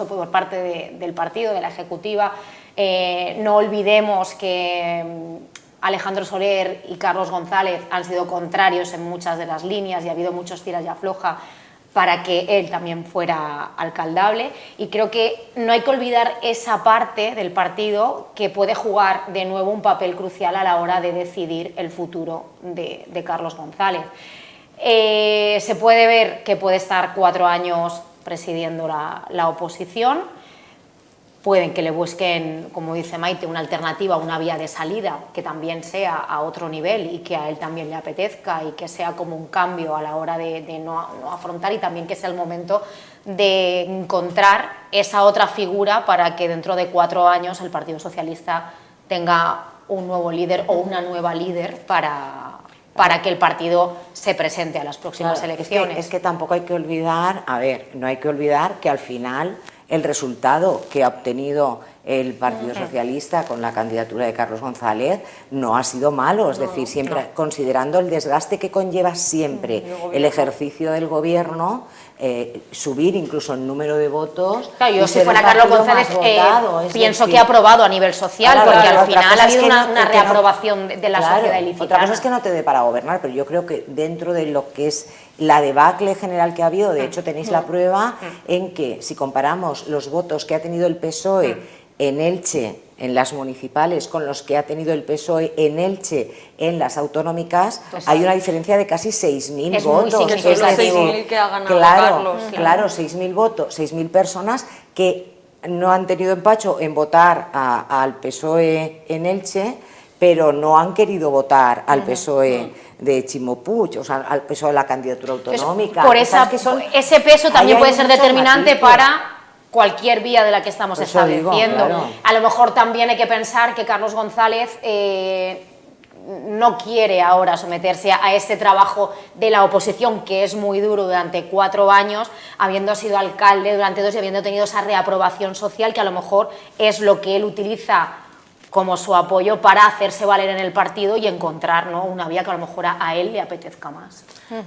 por parte del partido, de la ejecutiva. No olvidemos que Alejandro Soler y Carlos González han sido contrarios en muchas de las líneas y ha habido muchos tiras y afloja para que él también fuera alcaldable, y creo que no hay que olvidar esa parte del partido que puede jugar de nuevo un papel crucial a la hora de decidir el futuro de Carlos González. Se puede ver que puede estar 4 años presidiendo la oposición. Pueden que le busquen, como dice Maite, una alternativa, una vía de salida que también sea a otro nivel y que a él también le apetezca, y que sea como un cambio a la hora de no afrontar, y también que sea el momento de encontrar esa otra figura para que dentro de 4 años el Partido Socialista tenga un nuevo líder o una nueva líder para que el partido se presente a las próximas elecciones. Es que tampoco hay que olvidar, no hay que olvidar que al final el resultado que ha obtenido el Partido Socialista con la candidatura de Carlos González no ha sido malo, es decir, siempre considerando el desgaste que conlleva siempre el ejercicio del gobierno, subir incluso el número de votos. Claro, yo si fuera Carlos González pienso que ha aprobado a nivel social, porque al final ha habido una reaprobación de la sociedad ilicitana. Otra cosa es que no te dé para gobernar, pero yo creo que dentro de lo que es la debacle general que ha habido, de hecho tenéis la prueba en que si comparamos los votos que ha tenido el PSOE en Elche, en las municipales, con los que ha tenido el PSOE en Elche, en las autonómicas, pues hay una diferencia de casi 6.000 votos. Muy significativo. 6.000 que ha ganado Carlos. Claro, 6.000 votos, 6.000 personas que no han tenido empacho en votar al PSOE en Elche, pero no han querido votar al PSOE de Ximo Puig, o sea, al PSOE de la candidatura autonómica. Por ese peso también puede ser determinante para cualquier vía de la que estamos estableciendo. Digo, claro. A lo mejor también hay que pensar que Carlos González no quiere ahora someterse a este trabajo de la oposición, que es muy duro durante 4 años, habiendo sido alcalde durante 2 y habiendo tenido esa reaprobación social, que a lo mejor es lo que él utiliza como su apoyo para hacerse valer en el partido y encontrar, ¿no?, una vía que a lo mejor a él le apetezca más.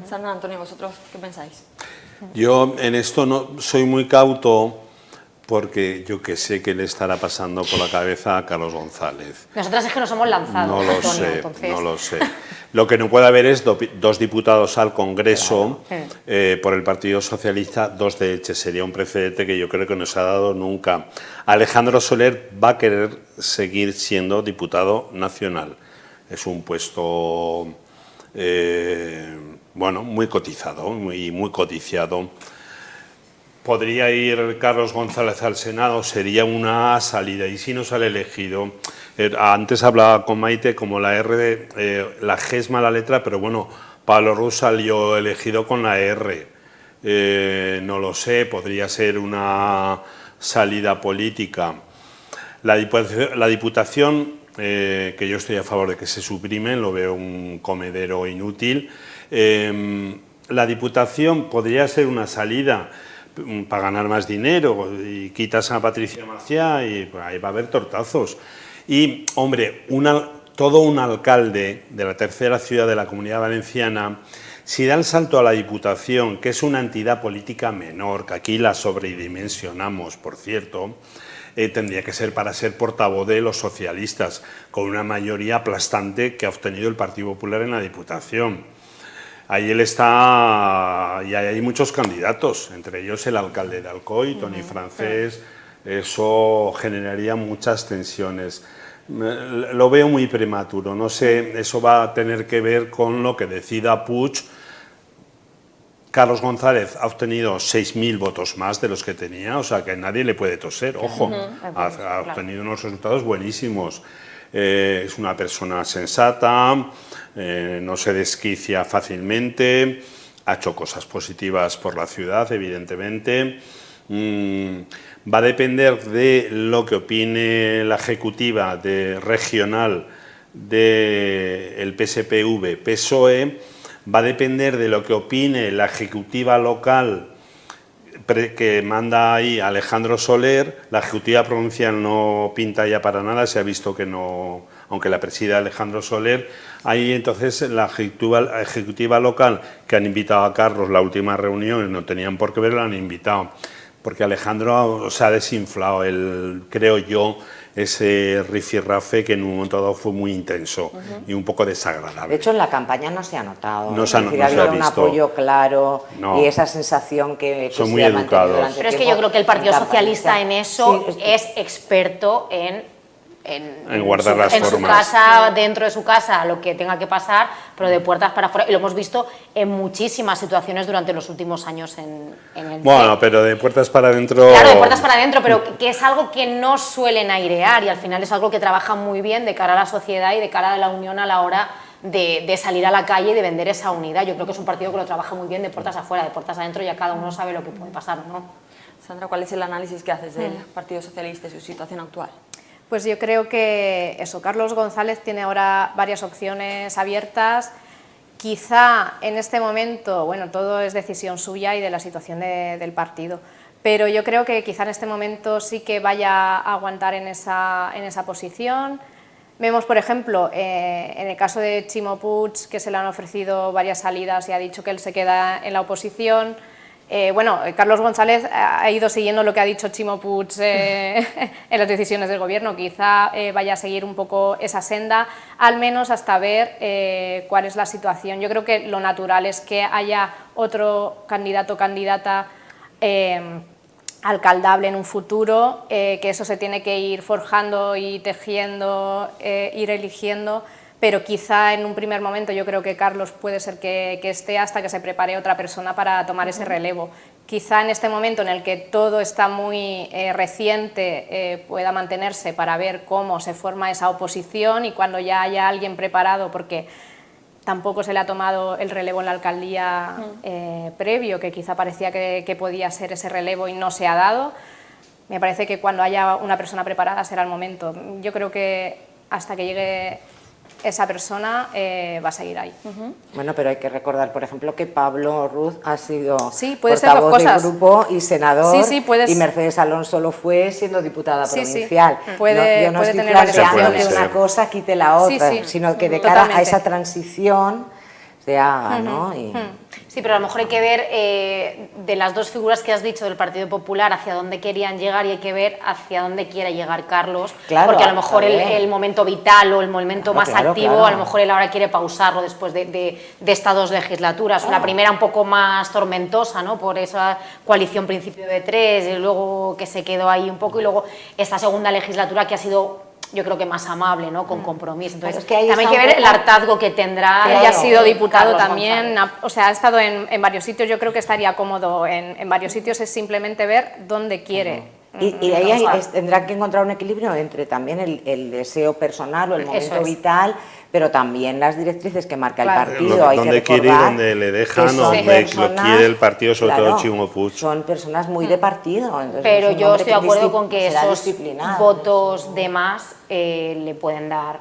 San Antonio, ¿vosotros qué pensáis? Yo en esto no soy muy cauto, porque yo que sé qué le estará pasando por la cabeza a Carlos González. Nosotras es que nos hemos lanzado. No lo sé, entonces... no lo sé. Lo que no puede haber es 2 diputados al Congreso, claro, por el Partido Socialista, 2 de Elche. Sería un precedente que yo creo que no se ha dado nunca. Alejandro Soler va a querer seguir siendo diputado nacional. Es un puesto bueno, muy cotizado y muy codiciado. Podría ir Carlos González al Senado, sería una salida. Y si no sale elegido, antes hablaba con Maite, como la R, la G es mala letra, pero bueno, Pablo Rus salió elegido con la R. No lo sé, podría ser una salida política. La Diputación, que yo estoy a favor de que se suprime, lo veo un comedero inútil. La Diputación podría ser una salida para ganar más dinero, y quitas a Patricia Macià y pues, ahí va a haber tortazos. Y, hombre, todo un alcalde de la tercera ciudad de la Comunidad Valenciana, si da el salto a la Diputación, que es una entidad política menor, que aquí la sobredimensionamos, por cierto, tendría que ser para ser portavoz de los socialistas, con una mayoría aplastante que ha obtenido el Partido Popular en la Diputación. Ahí él está, y hay muchos candidatos, entre ellos el alcalde de Alcoy, Toni Francés. Eso generaría muchas tensiones. Lo veo muy prematuro, no sé, eso va a tener que ver con lo que decida Puig. Carlos González ha obtenido 6.000 votos más de los que tenía, o sea que nadie le puede toser, ojo, ha obtenido unos resultados buenísimos. Es una persona sensata, no se desquicia fácilmente, ha hecho cosas positivas por la ciudad, evidentemente. Va a depender de lo que opine la ejecutiva regional del PSPV-PSOE va a depender de lo que opine la ejecutiva local que manda ahí Alejandro Soler. La ejecutiva provincial no pinta ya para nada, se ha visto que no, aunque la presida Alejandro Soler. Ahí entonces la ejecutiva local, que han invitado a Carlos, la última reunión, no tenían por qué verlo, han invitado, porque Alejandro se ha desinflado, creo yo, ese rifirrafe que en un momento dado fue muy intenso y un poco desagradable. De hecho, en la campaña no se ha notado. No se ha habido un apoyo claro y esa sensación que son muy educados. Pero es que yo creo que el Partido Socialista en eso es experto en guardar las formas. En su casa, dentro de su casa, lo que tenga que pasar, pero de puertas para afuera. Y lo hemos visto en muchísimas situaciones durante los últimos años en el... Bueno, pero de puertas para adentro... Claro, de puertas para adentro, pero que es algo que no suelen airear y al final es algo que trabaja muy bien de cara a la sociedad y de cara a la unión a la hora de salir a la calle y de vender esa unidad. Yo creo que es un partido que lo trabaja muy bien de puertas afuera, de puertas adentro, ya cada uno sabe lo que puede pasar, ¿no? Sandra, ¿cuál es el análisis que haces del Partido Socialista y su situación actual? Pues yo creo que eso, Carlos González tiene ahora varias opciones abiertas. Quizá en este momento, bueno, todo es decisión suya y de la situación del partido, pero yo creo que quizá en este momento sí que vaya a aguantar en esa posición. Vemos, por ejemplo, en el caso de Ximo Puig, que se le han ofrecido varias salidas y ha dicho que él se queda en la oposición. Bueno, Carlos González ha ido siguiendo lo que ha dicho Ximo Puig en las decisiones del gobierno, quizá vaya a seguir un poco esa senda, al menos hasta ver cuál es la situación. Yo creo que lo natural es que haya otro candidato o candidata alcaldable en un futuro, que eso se tiene que ir forjando y tejiendo, ir eligiendo, pero quizá en un primer momento yo creo que Carlos puede ser que esté hasta que se prepare otra persona para tomar ese relevo. Quizá en este momento en el que todo está muy reciente pueda mantenerse para ver cómo se forma esa oposición y cuando ya haya alguien preparado, porque tampoco se le ha tomado el relevo en la alcaldía previo, que quizá parecía que podía ser ese relevo y no se ha dado. Me parece que cuando haya una persona preparada será el momento. Yo creo que hasta que llegue esa persona va a seguir ahí. Bueno, pero hay que recordar, por ejemplo, que Pablo Ruz ha sido puede ser dos portavoz cosas. del grupo y senador, puedes... y Mercedes Alonso lo fue siendo diputada provincial. Puede yo no estoy tener planteando que varias una cosa quite la otra, sino que de cara a esa transición se haga, ¿no? Sí, pero a lo mejor hay que ver de las dos figuras que has dicho del Partido Popular hacia dónde querían llegar y hay que ver hacia dónde quiere llegar Carlos, claro, porque a lo mejor el momento vital o el momento más activo, a lo mejor él ahora quiere pausarlo después de estas dos legislaturas. La primera un poco más tormentosa, ¿no? Por esa coalición principio de tres y luego que se quedó ahí un poco y luego esta segunda legislatura que ha sido, yo creo que más amable, ¿no? Con compromiso. Entonces, es que ahí también hay que ver el hartazgo que tendrá. Él ya ha sido diputado Carlos también, o sea, ha estado en varios sitios, yo creo que estaría cómodo en varios sitios, es simplemente ver dónde quiere. Y ahí tendrá que encontrar un equilibrio entre también el deseo personal o el momento vital, pero también las directrices que marca el partido. Donde quiere y donde le dejan, donde lo quiere el partido, sobre todo Ximo Puig. Son personas muy de partido. Entonces pero yo estoy de acuerdo con que esos disciplinado. votos de más le pueden dar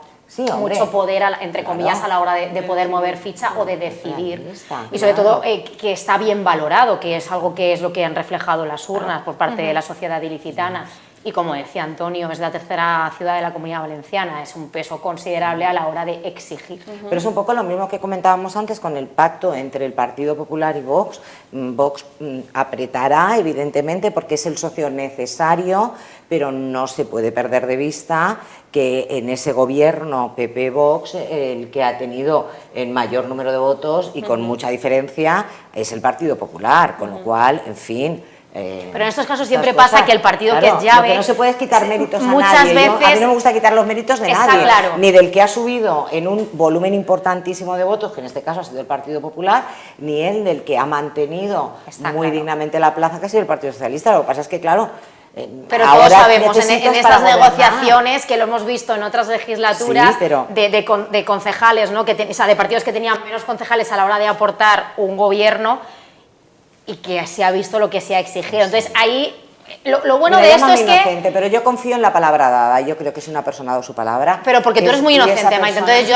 mucho poder, entre comillas, a la hora de poder mover ficha o de decidir. Y sobre todo que está bien valorado, que es algo que es lo que han reflejado las urnas por parte de la sociedad ilicitana. Y como decía Antonio, es la tercera ciudad de la Comunidad Valenciana, es un peso considerable a la hora de exigir. Pero es un poco lo mismo que comentábamos antes con el pacto entre el Partido Popular y Vox. Vox apretará, evidentemente, porque es el socio necesario, pero no se puede perder de vista que en ese gobierno PP-Vox el que ha tenido el mayor número de votos y con mucha diferencia es el Partido Popular, con lo cual, en fin... pero en estos casos siempre pasa que el partido que es llave... Lo que no se puede es quitar méritos a muchas nadie. veces, a mí no me gusta quitar los méritos de nadie, claro. Ni del que ha subido en un volumen importantísimo de votos, que en este caso ha sido el Partido Popular, ni el del que ha mantenido muy dignamente la plaza, que ha sido el Partido Socialista. Lo que pasa es que, claro... Pero todos sabemos en estas negociaciones, que lo hemos visto en otras legislaturas, de concejales, ¿no? O sea, de partidos que tenían menos concejales a la hora de aportar un gobierno, y que se ha visto lo que se ha exigido. Entonces ahí Lo bueno Mira, de esto es inocente, que... pero yo confío en la palabra dada, yo creo que si una persona ha dado su palabra... Pero porque tú eres muy inocente, Maite, entonces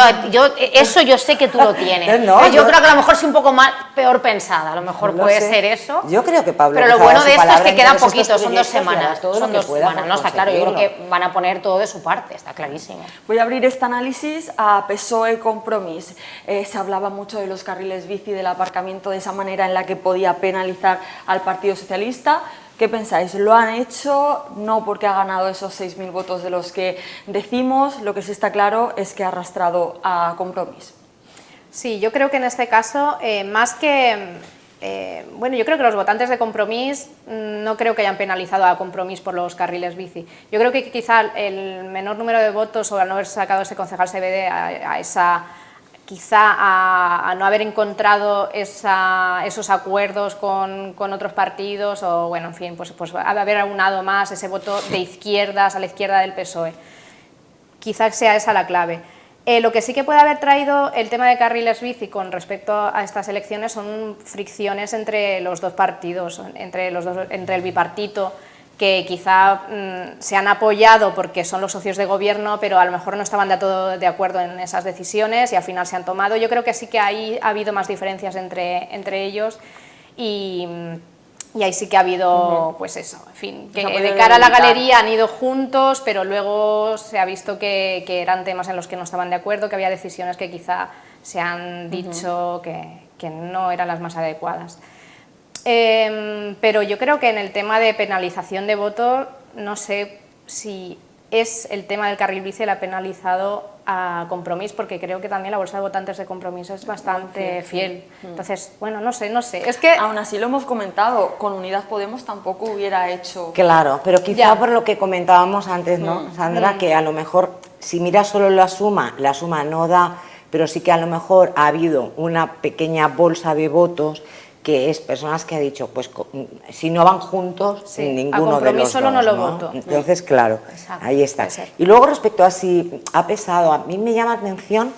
eso yo sé que tú lo tienes. No, yo creo que a lo mejor soy un poco más peor pensada, a lo mejor no puede sé. ser eso. Yo creo que Pablo... Pero lo Quizá bueno su de esto es palabra que en queda todos estos poquito, son 2 proyectos y hará semanas. todo lo Son que 2 pueda semanas, por no, está claro, yo creo conseguirlo. que van a poner todo de su parte, está clarísimo. Voy a abrir este análisis a PSOE Compromís. Se hablaba mucho de los carriles bici, del aparcamiento, de esa manera en la que podía penalizar al Partido Socialista. ¿Qué pensáis? ¿Lo han hecho? No porque ha ganado esos 6.000 votos de los que decimos. Lo que sí está claro es que ha arrastrado a Compromís. Sí, yo creo que en este caso, más que... bueno, yo creo que los votantes de Compromís no creo que hayan penalizado a Compromís por los carriles bici. Yo creo que quizá el menor número de votos o al no haber sacado ese concejal se debe a esa... quizá a no haber encontrado esos acuerdos con otros partidos o, bueno, en fin, pues haber aunado más ese voto de izquierdas a la izquierda del PSOE. Quizá sea esa la clave. Lo que sí que puede haber traído el tema de carriles bici con respecto a estas elecciones son fricciones entre los dos partidos, entre el bipartito, que quizá se han apoyado porque son los socios de gobierno, pero a lo mejor no estaban de todo de acuerdo en esas decisiones y al final se han tomado. Yo creo que sí que ahí ha habido más diferencias entre ellos y ahí sí que ha habido, pues eso, en fin, que de cara a la galería han ido juntos, pero luego se ha visto que eran temas en los que no estaban de acuerdo, que había decisiones que quizá se han dicho que no eran las más adecuadas. Pero yo creo que en el tema de penalización de votos, no sé si es el tema del carril bici el ha penalizado a Compromís, porque creo que también la bolsa de votantes de Compromís es bastante fiel. Entonces, bueno, no sé. Es que... Aún así lo hemos comentado, con Unidas Podemos tampoco hubiera hecho... Claro, pero quizá por lo que comentábamos antes, ¿no, Sandra? Que a lo mejor, si miras solo la suma no da, pero sí que a lo mejor ha habido una pequeña bolsa de votos que es personas que ha dicho, pues si no van juntos, sí, ninguno de los solo dos, no lo voto. Entonces, claro, exacto, ahí está. Y luego respecto a si ha pesado, a mí me llama la atención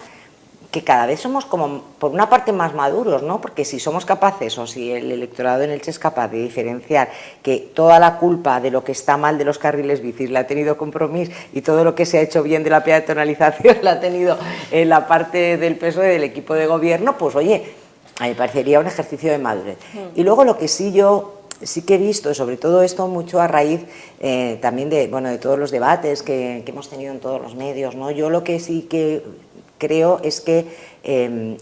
que cada vez somos como, por una parte, más maduros, ¿no? Porque si somos capaces, o si el electorado en Elche es capaz de diferenciar que toda la culpa de lo que está mal de los carriles bicis la ha tenido Compromís y todo lo que se ha hecho bien de la peatonalización la ha tenido en la parte del PSOE, del equipo de gobierno, pues oye, a mí me parecería un ejercicio de madurez. Y luego lo que sí que he visto, sobre todo esto mucho a raíz también de todos los debates que hemos tenido en todos los medios, ¿no? Yo lo que sí que creo es que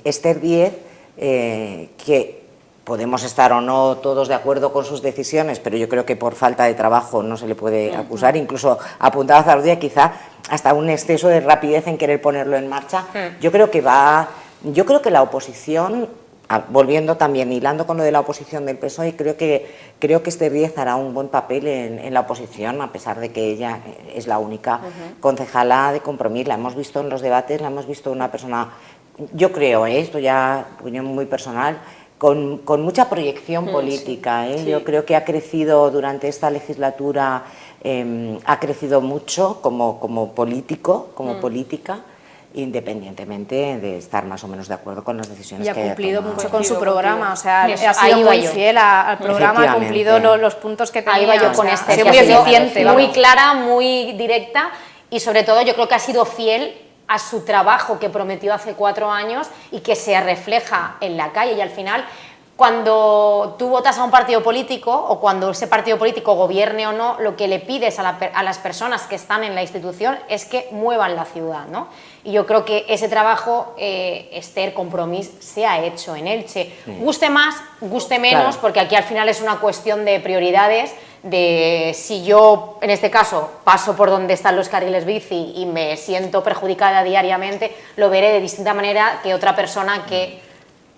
Esther Díez, que podemos estar o no todos de acuerdo con sus decisiones, pero yo creo que por falta de trabajo no se le puede acusar, incluso apuntaba Zarudía quizá hasta un exceso de rapidez en querer ponerlo en marcha. Yo creo que la oposición, volviendo también, hilando con lo de la oposición del PSOE, creo que Esther Díez hará un buen papel en la oposición, a pesar de que ella es la única concejala de Compromís. La hemos visto en los debates, la hemos visto una persona, yo creo, esto ya opinión muy personal, con mucha proyección política. Sí. Yo creo que ha crecido durante esta legislatura, ha crecido mucho como político, como política, independientemente de estar más o menos de acuerdo con las decisiones que ha tomado. Y ha cumplido mucho con su programa, o sea, ha sido muy fiel al programa, ha cumplido los puntos que tenía. Ahí va yo con Esther, ha sido muy eficiente. Muy clara, muy directa y sobre todo yo creo que ha sido fiel a su trabajo que prometió hace 4 años y que se refleja en la calle, y al final cuando tú votas a un partido político o cuando ese partido político gobierne o no, lo que le pides a las personas que están en la institución es que muevan la ciudad, ¿no? Y yo creo que ese trabajo, Esther, Compromís, se ha hecho en Elche. Guste más, guste menos, claro, porque aquí al final es una cuestión de prioridades, de si yo, en este caso, paso por donde están los carriles bici y me siento perjudicada diariamente, lo veré de distinta manera que otra persona que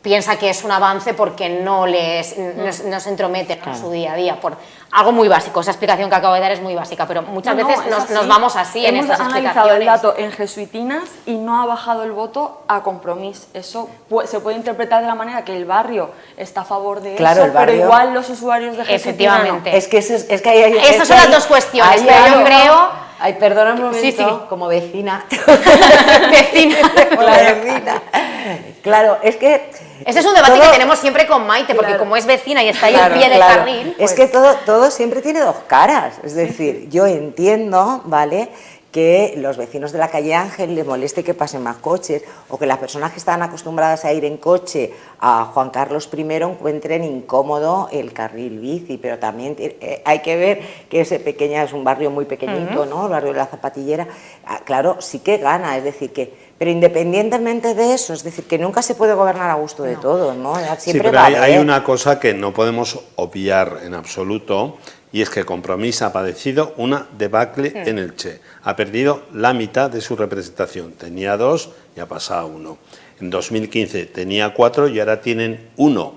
piensa que es un avance porque no se entrometen en su día a día, por algo muy básico. Esa explicación que acabo de dar es muy básica, pero muchas veces nos vamos así en esas explicaciones. Hemos analizado el dato en Jesuitinas y no ha bajado el voto a Compromís. Eso se puede interpretar de la manera que el barrio está a favor de eso, pero igual los usuarios de Jesuitinas efectivamente. No. Es que hay, esas son las dos cuestiones, pero yo creo... Ay, perdona un momento, Sí. como vecina. Vecina. Hola, vecina. Claro, es que... Ese es un debate todo- que tenemos siempre con Maite, porque Claro. como es vecina y está ahí Claro, al pie de claro. carril... Es pues- que todo siempre tiene dos caras. Es decir, yo entiendo, ¿vale?, que los vecinos de la calle Ángel les moleste que pasen más coches o que las personas que están acostumbradas a ir en coche a Juan Carlos I encuentren incómodo el carril bici, pero también hay que ver que ese pequeña es un barrio muy pequeñito, ¿no?, el barrio de la Zapatillera. Claro, sí que gana, es decir, que... Pero independientemente de eso, es decir, que nunca se puede gobernar a gusto de todos, ¿no? Sí, Siempre pero va a hay haber... una cosa que no podemos obviar en absoluto, y es que Compromís ha padecido una debacle en Elche. Ha perdido la mitad de su representación. Tenía 2 y ha pasado a 1. En 2015 tenía 4 y ahora tienen 1.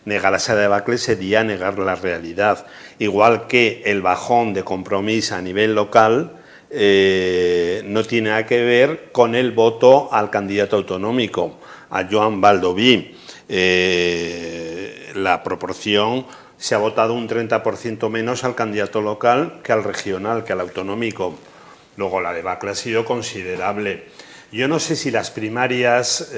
Negar esa debacle sería negar la realidad. Igual que el bajón de Compromís a nivel local no tiene nada que ver con el voto al candidato autonómico, a Joan Baldoví. La proporción... Se ha votado un 30% menos al candidato local que al regional, que al autonómico. Luego la debacle ha sido considerable. Yo no sé si las primarias,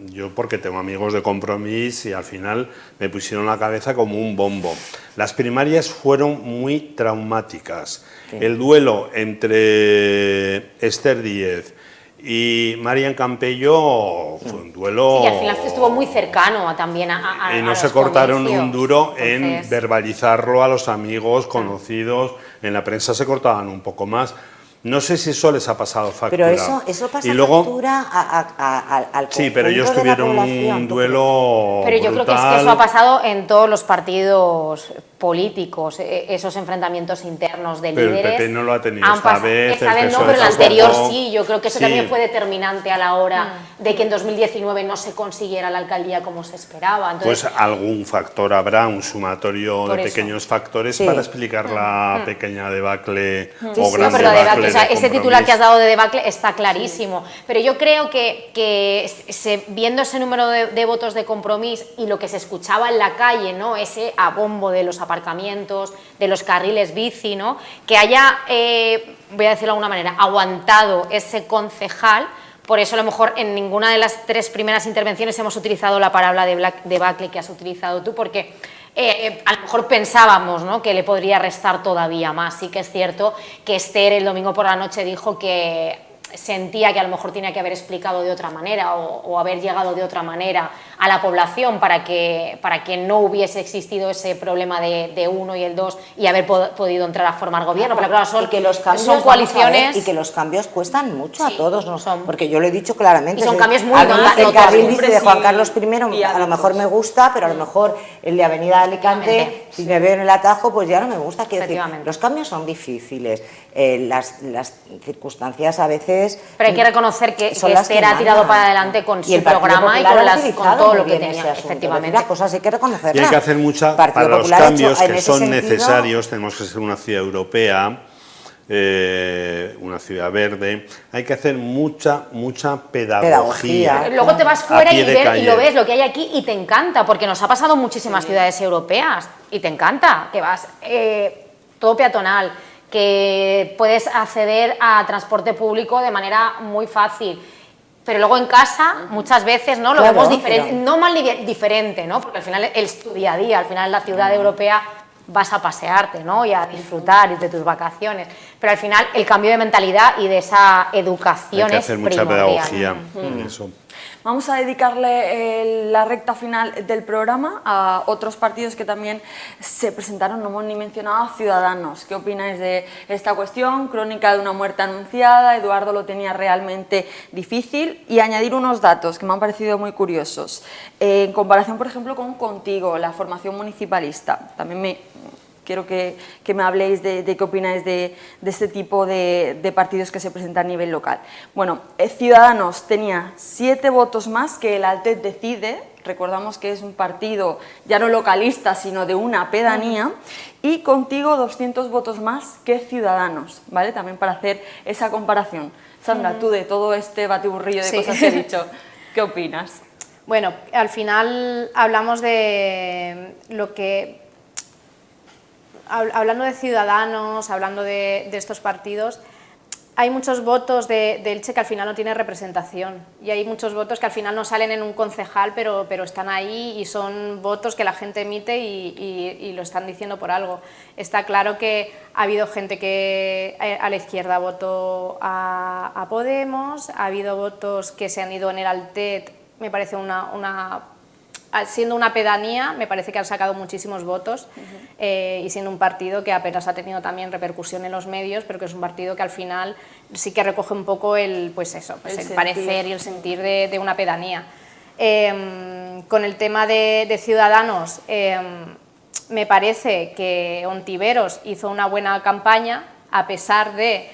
yo porque tengo amigos de Compromís y al final me pusieron la cabeza como un bombo. Las primarias fueron muy traumáticas. Sí. El duelo entre Esther Díez y Marian Campello fue un duelo... Sí, y al final estuvo muy cercano también a y no a se los cortaron comicios. un duro Entonces... en verbalizarlo a los amigos, conocidos. En la prensa se cortaban un poco más. No sé si eso les ha pasado factura. Pero eso pasa y luego, factura al conjunto sí, pero ellos de la tuvieron población, un ¿tú duelo Pero yo creo que, es que eso ha pasado en todos los partidos políticos, esos enfrentamientos internos de Pero el líderes. PP no lo ha tenido han esta vez, Esta el vez no, PSOE pero el anterior tampoco. sí. Yo creo que eso Sí. también fue determinante a la hora de que en 2019 no se consiguiera la alcaldía como se esperaba. Entonces, Pues algún factor habrá, un sumatorio Por de eso. pequeños factores Sí. para explicar la pequeña debacle Sí, o sí, gran no, pero la debacle debacle, o sea, de ese titular que has Compromís. dado de debacle está clarísimo. Pero yo creo que viendo ese número de votos de Compromís y lo que se escuchaba en la calle, ¿no?, ese abombo de los aparcamientos, de los carriles bici, ¿no?, que haya, voy a decirlo de alguna manera, aguantado ese concejal. Por eso a lo mejor en ninguna de las 3 primeras intervenciones hemos utilizado la palabra debacle que has utilizado tú, porque a lo mejor pensábamos, ¿no?, que le podría restar todavía más. Sí que es cierto que Esther el domingo por la noche dijo que sentía que a lo mejor tenía que haber explicado de otra manera o haber llegado de otra manera a la población para que no hubiese existido ese problema de 1 y el 2 y haber podido entrar a formar gobierno. Pero claro, y que los cambios, son coaliciones... y que los cambios cuestan mucho Sí, a todos, ¿no? son. Porque yo lo he dicho claramente. Y son es cambios muy a mí notables. el carril bici de Hombres Juan y- Carlos I y a lo hábitos. mejor me gusta, pero a lo mejor el de Avenida Alicante, Efectivamente. si me veo en el atajo, pues ya no me gusta. Quiero decir, Efectivamente. los cambios son difíciles. Las circunstancias a veces... Pero hay que reconocer que son las que Esther ha tirado mandan. para adelante con Y su el Partido programa y Popular ha con utilizado todo muy lo que bien tenía, ese asunto. efectivamente. Las cosas hay que reconocerlas. Y hay que hacer mucha, Partido para los Popular ha hecho, cambios en que ese son sentido, necesarios, tenemos que ser una ciudad europea, una ciudad verde, hay que hacer mucha pedagogía. Pedagogía. Luego te vas A fuera pie y, de calle. lo ves, lo que hay aquí, y te encanta, porque nos ha pasado en muchísimas ciudades europeas, y te encanta, que vas todo peatonal, que puedes acceder a transporte público de manera muy fácil. Pero luego en casa, muchas veces, ¿no?, lo Claro, vemos diferente, pero- no mal ni diferente, ¿no?, porque al final es tu día a día, al final en la ciudad europea vas a pasearte, ¿no?, y a disfrutar de tus vacaciones. Pero al final el cambio de mentalidad y de esa educación Hay que es hacer mucha primordial. pedagogía en eso. Vamos a dedicarle la recta final del programa a otros partidos que también se presentaron, no hemos ni mencionado a Ciudadanos. ¿Qué opináis de esta cuestión? Crónica de una muerte anunciada, Eduardo lo tenía realmente difícil, y añadir unos datos que me han parecido muy curiosos. En comparación, por ejemplo, con Contigo, la formación municipalista, también quiero que me habléis de qué opináis de este tipo de partidos que se presentan a nivel local. Bueno, Ciudadanos tenía 7 votos más que el Altet Decide, recordamos que es un partido ya no localista, sino de una pedanía, y Contigo 200 votos más que Ciudadanos, ¿vale? También para hacer esa comparación. Sandra, tú de todo este batiburrillo de Sí. cosas que he dicho, ¿qué opinas? Bueno, al final hablamos de lo que hablando de Ciudadanos, hablando de estos partidos, hay muchos votos de Elche que al final no tienen representación y hay muchos votos que al final no salen en un concejal, pero están ahí y son votos que la gente emite y lo están diciendo por algo. Está claro que ha habido gente que a la izquierda votó a Podemos, ha habido votos que se han ido en el Altet, me parece siendo una pedanía, me parece que han sacado muchísimos votos y siendo un partido que apenas ha tenido también repercusión en los medios, pero que es un partido que al final sí que recoge un poco el parecer y el sentir de una pedanía. Con el tema de Ciudadanos, me parece que Ontiveros hizo una buena campaña, a pesar de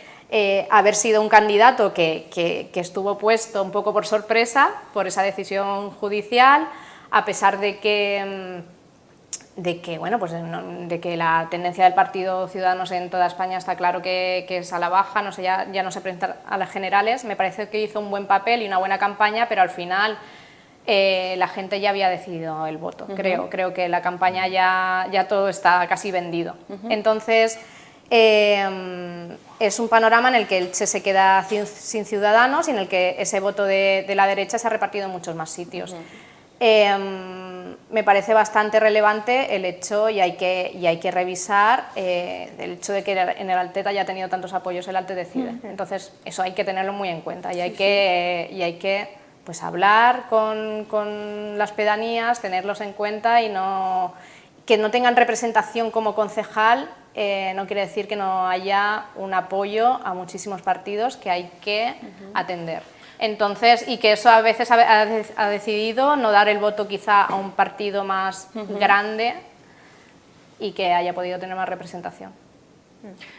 haber sido un candidato que estuvo puesto un poco por sorpresa por esa decisión judicial, a pesar de que la tendencia del Partido Ciudadanos en toda España está claro que es a la baja, ya no se presenta a las generales. Me parece que hizo un buen papel y una buena campaña, pero al final la gente ya había decidido el voto. Creo que la campaña ya todo está casi vendido. Entonces, es un panorama en el que Elche se queda sin Ciudadanos y en el que ese voto de la derecha se ha repartido en muchos más sitios. Me parece bastante relevante el hecho, y hay que revisar, el hecho de que en el Altet haya tenido tantos apoyos el Altet Decide. Entonces, eso hay que tenerlo muy en cuenta y hay que pues, hablar con las pedanías, tenerlos en cuenta y que no tengan representación como concejal. No quiere decir que no haya un apoyo a muchísimos partidos que hay que atender. Entonces, y que eso a veces ha decidido no dar el voto quizá a un partido más grande y que haya podido tener más representación.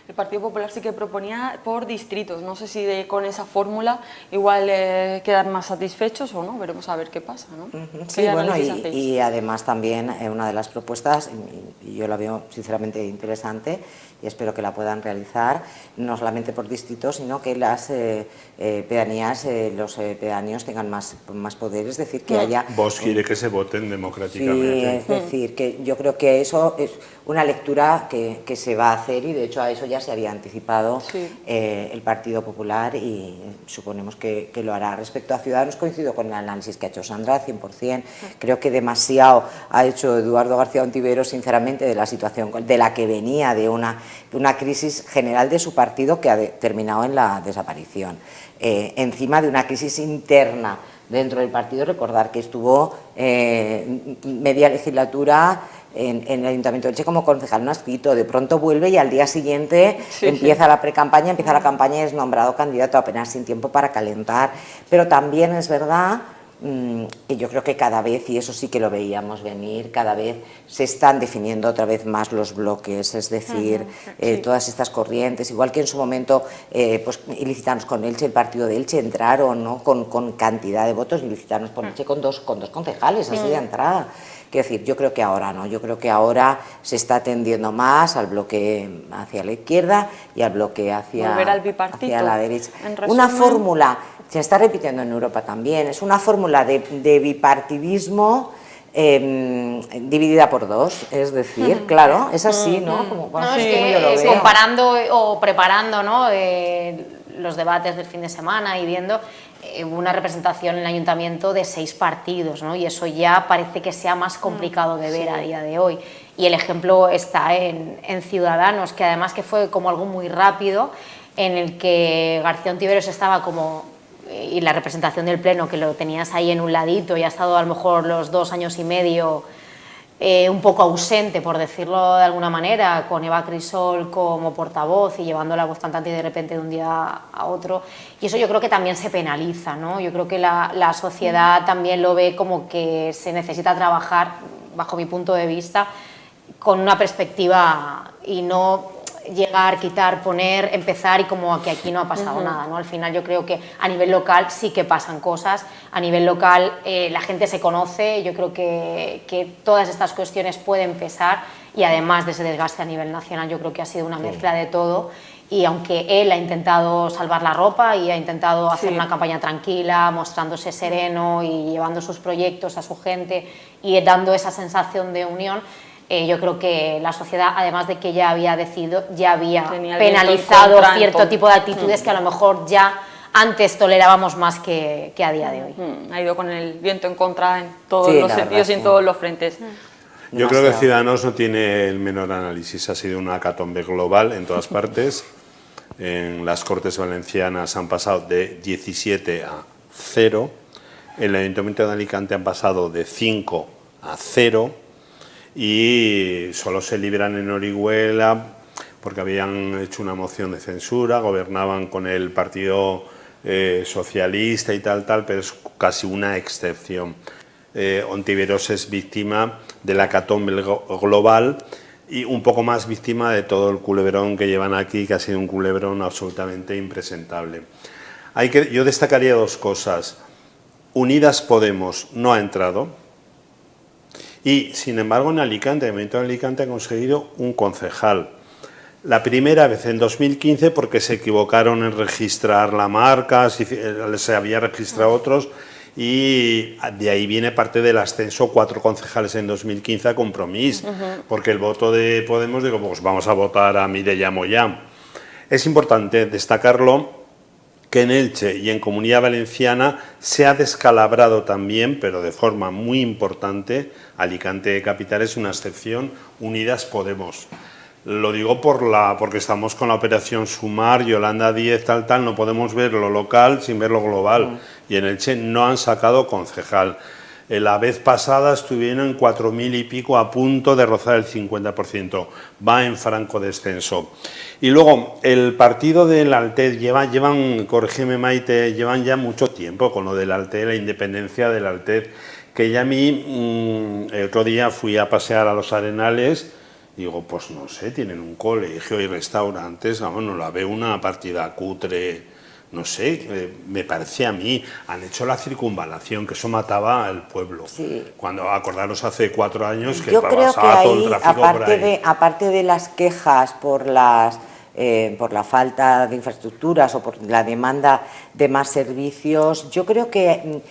El Partido Popular sí que proponía por distritos, no sé si con esa fórmula igual quedan más satisfechos o no, veremos a ver qué pasa, ¿no? Sí, bueno, y además también una de las propuestas, y yo la veo sinceramente interesante y espero que la puedan realizar, no solamente por distritos, sino que las pedanías, los pedáneos tengan más poder, es decir, que haya... Vos quiere que se voten democráticamente. Sí, es decir, que yo creo que eso es una lectura que se va a hacer y de hecho a eso ya se había anticipado el Partido Popular y suponemos que lo hará. Respecto a Ciudadanos, coincido con el análisis que ha hecho Sandra, 100%. Creo que demasiado ha hecho Eduardo García Ontiveros, sinceramente, de la situación de la que venía, de una crisis general de su partido que ha terminado en la desaparición. Encima de una crisis interna dentro del partido, recordar que estuvo media legislatura en el Ayuntamiento de Elche como concejal no adscrito, de pronto vuelve y al día siguiente empieza la precampaña, empieza la campaña y es nombrado candidato apenas sin tiempo para calentar. Pero también es verdad que yo creo que cada vez, y eso sí que lo veíamos venir, cada vez se están definiendo otra vez más los bloques, es decir, todas estas corrientes, igual que en su momento pues Ilicitanos con Elche, el partido de Elche entraron, ¿no? con cantidad de votos, Ilicitanos por Elche con dos concejales, así de entrada. Quiero decir, yo creo que ahora no, yo creo que ahora se está tendiendo más al bloque hacia la izquierda y al bloque hacia la derecha. Una fórmula, se está repitiendo en Europa también, es una fórmula de bipartidismo dividida por dos, es decir, claro, es así, ¿no? Como, es que comparando o preparando, ¿no? Los debates del fin de semana y viendo una representación en el ayuntamiento de 6 partidos, ¿no? Y eso ya parece que sea más complicado de ver a día de hoy. Y el ejemplo está en Ciudadanos, que además que fue como algo muy rápido, en el que García Ontiveros estaba como, y la representación del Pleno, que lo tenías ahí en un ladito y ha estado a lo mejor los 2 años y medio un poco ausente, por decirlo de alguna manera, con Eva Crisol como portavoz y llevando la voz cantante de repente de un día a otro. Y eso yo creo que también se penaliza, ¿no? Yo creo que la sociedad también lo ve como que se necesita trabajar, bajo mi punto de vista, con una perspectiva y no llegar, quitar, poner, empezar y como que aquí no ha pasado nada, ¿no? Al final yo creo que a nivel local sí que pasan cosas, a nivel local la gente se conoce, yo creo que todas estas cuestiones pueden pesar y además de ese desgaste a nivel nacional yo creo que ha sido una mezcla de todo y aunque él ha intentado salvar la ropa y ha intentado hacer una campaña tranquila, mostrándose sereno y llevando sus proyectos a su gente y dando esa sensación de unión, yo creo que la sociedad, además de que ya había decidido, ya había Tenía el viento en penalizado contra en cierto todo. tipo de actitudes que a lo mejor ya antes tolerábamos más que a día de hoy. Ha ido con el viento en contra en todos Sí, los la sentidos verdad, y en sí. todos los frentes. Yo creo que Demasiado. Ciudadanos no tiene el menor análisis, ha sido una hecatombe global en todas partes. En las Cortes Valencianas han pasado de 17 a 0, en el Ayuntamiento de Alicante han pasado de 5 a 0 y solo se libran en Orihuela porque habían hecho una moción de censura, gobernaban con el Partido Socialista y tal, pero es casi una excepción. Ontiveros es víctima de la hecatombe global y un poco más víctima de todo el culebrón que llevan aquí, que ha sido un culebrón absolutamente impresentable. Yo destacaría dos cosas. Unidas Podemos no ha entrado y, sin embargo, en Alicante, el Ayuntamiento de Alicante ha conseguido un concejal. La primera vez en 2015 porque se equivocaron en registrar la marca, se había registrado otros y de ahí viene parte del ascenso, 4 concejales en 2015 a Compromís, porque el voto de Podemos, digo, pues vamos a votar a Mireia Moyà. Es importante destacarlo que en Elche y en Comunidad Valenciana se ha descalabrado también, pero de forma muy importante, Alicante Capital es una excepción, Unidas Podemos. Lo digo porque estamos con la operación Sumar, Yolanda Díez, tal, no podemos ver lo local sin ver lo global. Y en Elche no han sacado concejal. La vez pasada estuvieron en 4.000 y pico a punto de rozar el 50%. Va en franco descenso. Y luego, el partido del Altet, corrígeme Maite, llevan ya mucho tiempo con lo del Altet, la independencia del Altet, que ya a mí, el otro día fui a pasear a los Arenales. Digo, pues no sé, tienen un colegio y restaurantes, vamos, no la veo una partida cutre, no sé, me parece a mí. Han hecho la circunvalación, que eso mataba al pueblo. Sí. Cuando, acordaros, hace 4 años que yo creo que pasaba todo el ahí, tráfico por ahí. aparte de las quejas por la falta de infraestructuras o por la demanda de más servicios, yo creo que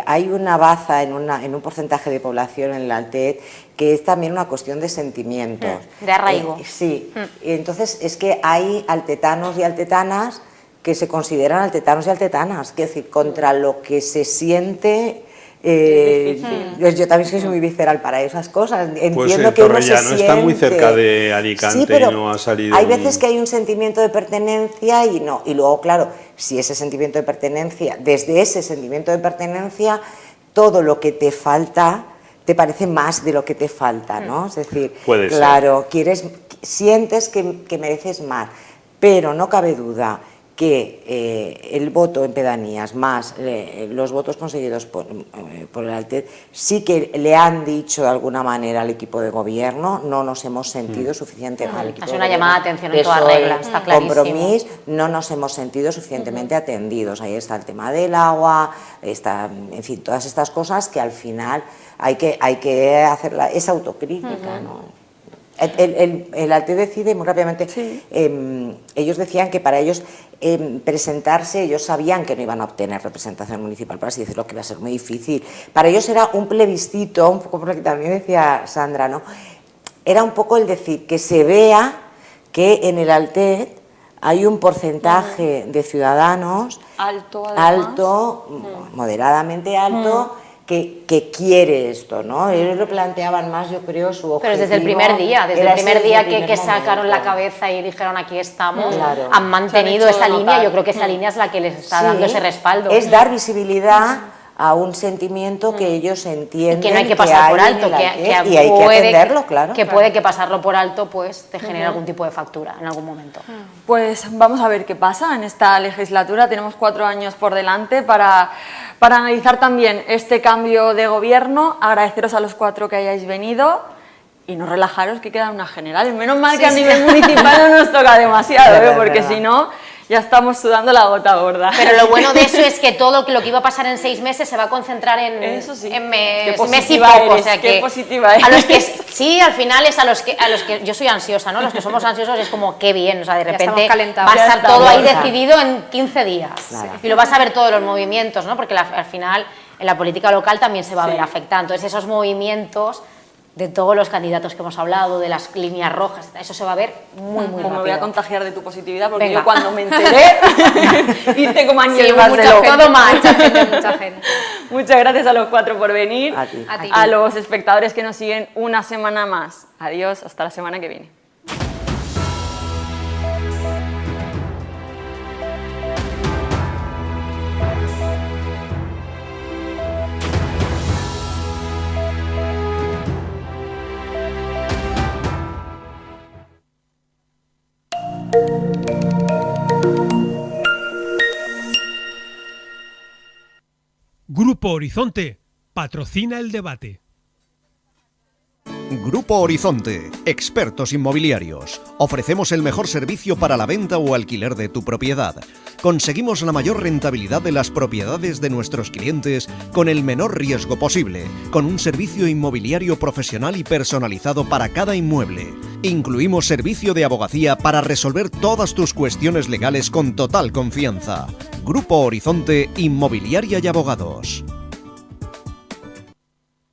hay una baza en un porcentaje de población en el Altet que es también una cuestión de sentimientos. De arraigo. Sí, y entonces es que hay altetanos y altetanas que se consideran altetanos y altetanas, es decir, contra lo que se siente. Yo también soy muy visceral para esas cosas. Entiendo Pues el que uno se Torrellano está muy siente. cerca de Alicante, Sí, pero y no ha salido. hay veces que hay un sentimiento de pertenencia y no. Y luego, claro, si ese sentimiento de pertenencia, desde ese sentimiento de pertenencia, todo lo que te falta te parece más de lo que te falta, ¿no? Es decir, Puede ser. claro, sientes que mereces más, pero no cabe duda que el voto en pedanías más los votos conseguidos por el Altet sí que le han dicho de alguna manera al equipo de gobierno, no nos hemos sentido suficientemente al equipo Es de una gobierno, llamada de atención en toda PSOE, regla, está clarísimo. Compromís, no nos hemos sentido suficientemente atendidos. Ahí está el tema del agua, está, en fin, todas estas cosas que al final hay que hacer esa autocrítica, ¿no? El Altet decide muy rápidamente. Sí. Ellos decían que para ellos presentarse, ellos sabían que no iban a obtener representación municipal, por así decirlo, que iba a ser muy difícil. Para ellos era un plebiscito, un poco por lo que también decía Sandra, ¿no? Era un poco el decir que se vea que en el Altet hay un porcentaje de ciudadanos Alto, moderadamente alto, que quiere esto, ¿no? Ellos lo planteaban más, yo creo, su objetivo. Pero desde el primer día, era que sacaron la cabeza y dijeron aquí estamos, Claro. han mantenido Se han hecho esa línea. notar. Yo creo que esa línea es la que les está dando ese respaldo. Es dar visibilidad a un sentimiento que ellos entienden Que no hay que pasar por hay en alto, el que Altet, y hay que puede, atenderlo, claro. que puede que pasarlo por alto pues te genere algún tipo de factura en algún momento. Pues vamos a ver qué pasa en esta legislatura. Tenemos 4 años por delante para analizar también este cambio de gobierno. Agradeceros a los 4 que hayáis venido y no relajaros que queda una general. Menos mal que a nivel municipal no nos toca demasiado, Verdad, porque verdad. si no ya estamos sudando la gota gorda. Pero lo bueno de eso es que todo lo que iba a pasar en 6 meses se va a concentrar en, Eso sí. en Qué mes y positiva poco. eres, O sea qué que positiva a los eres. que sí, al final es a los que yo soy ansiosa, ¿no? Los que somos ansiosos es como qué bien, o sea, de Ya repente estamos calentados. va a Ya estar estamos. todo ahí Ya. decidido en 15 días. Claro. Y lo vas a ver todos los movimientos, ¿no? Porque al final en la política local también se va a ver afectada. Entonces esos movimientos de todos los candidatos que hemos hablado, de las líneas rojas, eso se va a ver muy rápido. Me voy a contagiar de tu positividad porque Venga. yo cuando me enteré hice como Ángel Sí, Barceló. todo mucha gente. Muchas gracias a los 4 por venir, A ti. A ti. a los espectadores que nos siguen una semana más. Adiós, hasta la semana que viene. Grupo Horizonte patrocina el debate. Grupo Horizonte, expertos inmobiliarios. Ofrecemos el mejor servicio para la venta o alquiler de tu propiedad. Conseguimos la mayor rentabilidad de las propiedades de nuestros clientes con el menor riesgo posible, con un servicio inmobiliario profesional y personalizado para cada inmueble. Incluimos servicio de abogacía para resolver todas tus cuestiones legales con total confianza. Grupo Horizonte Inmobiliaria y Abogados.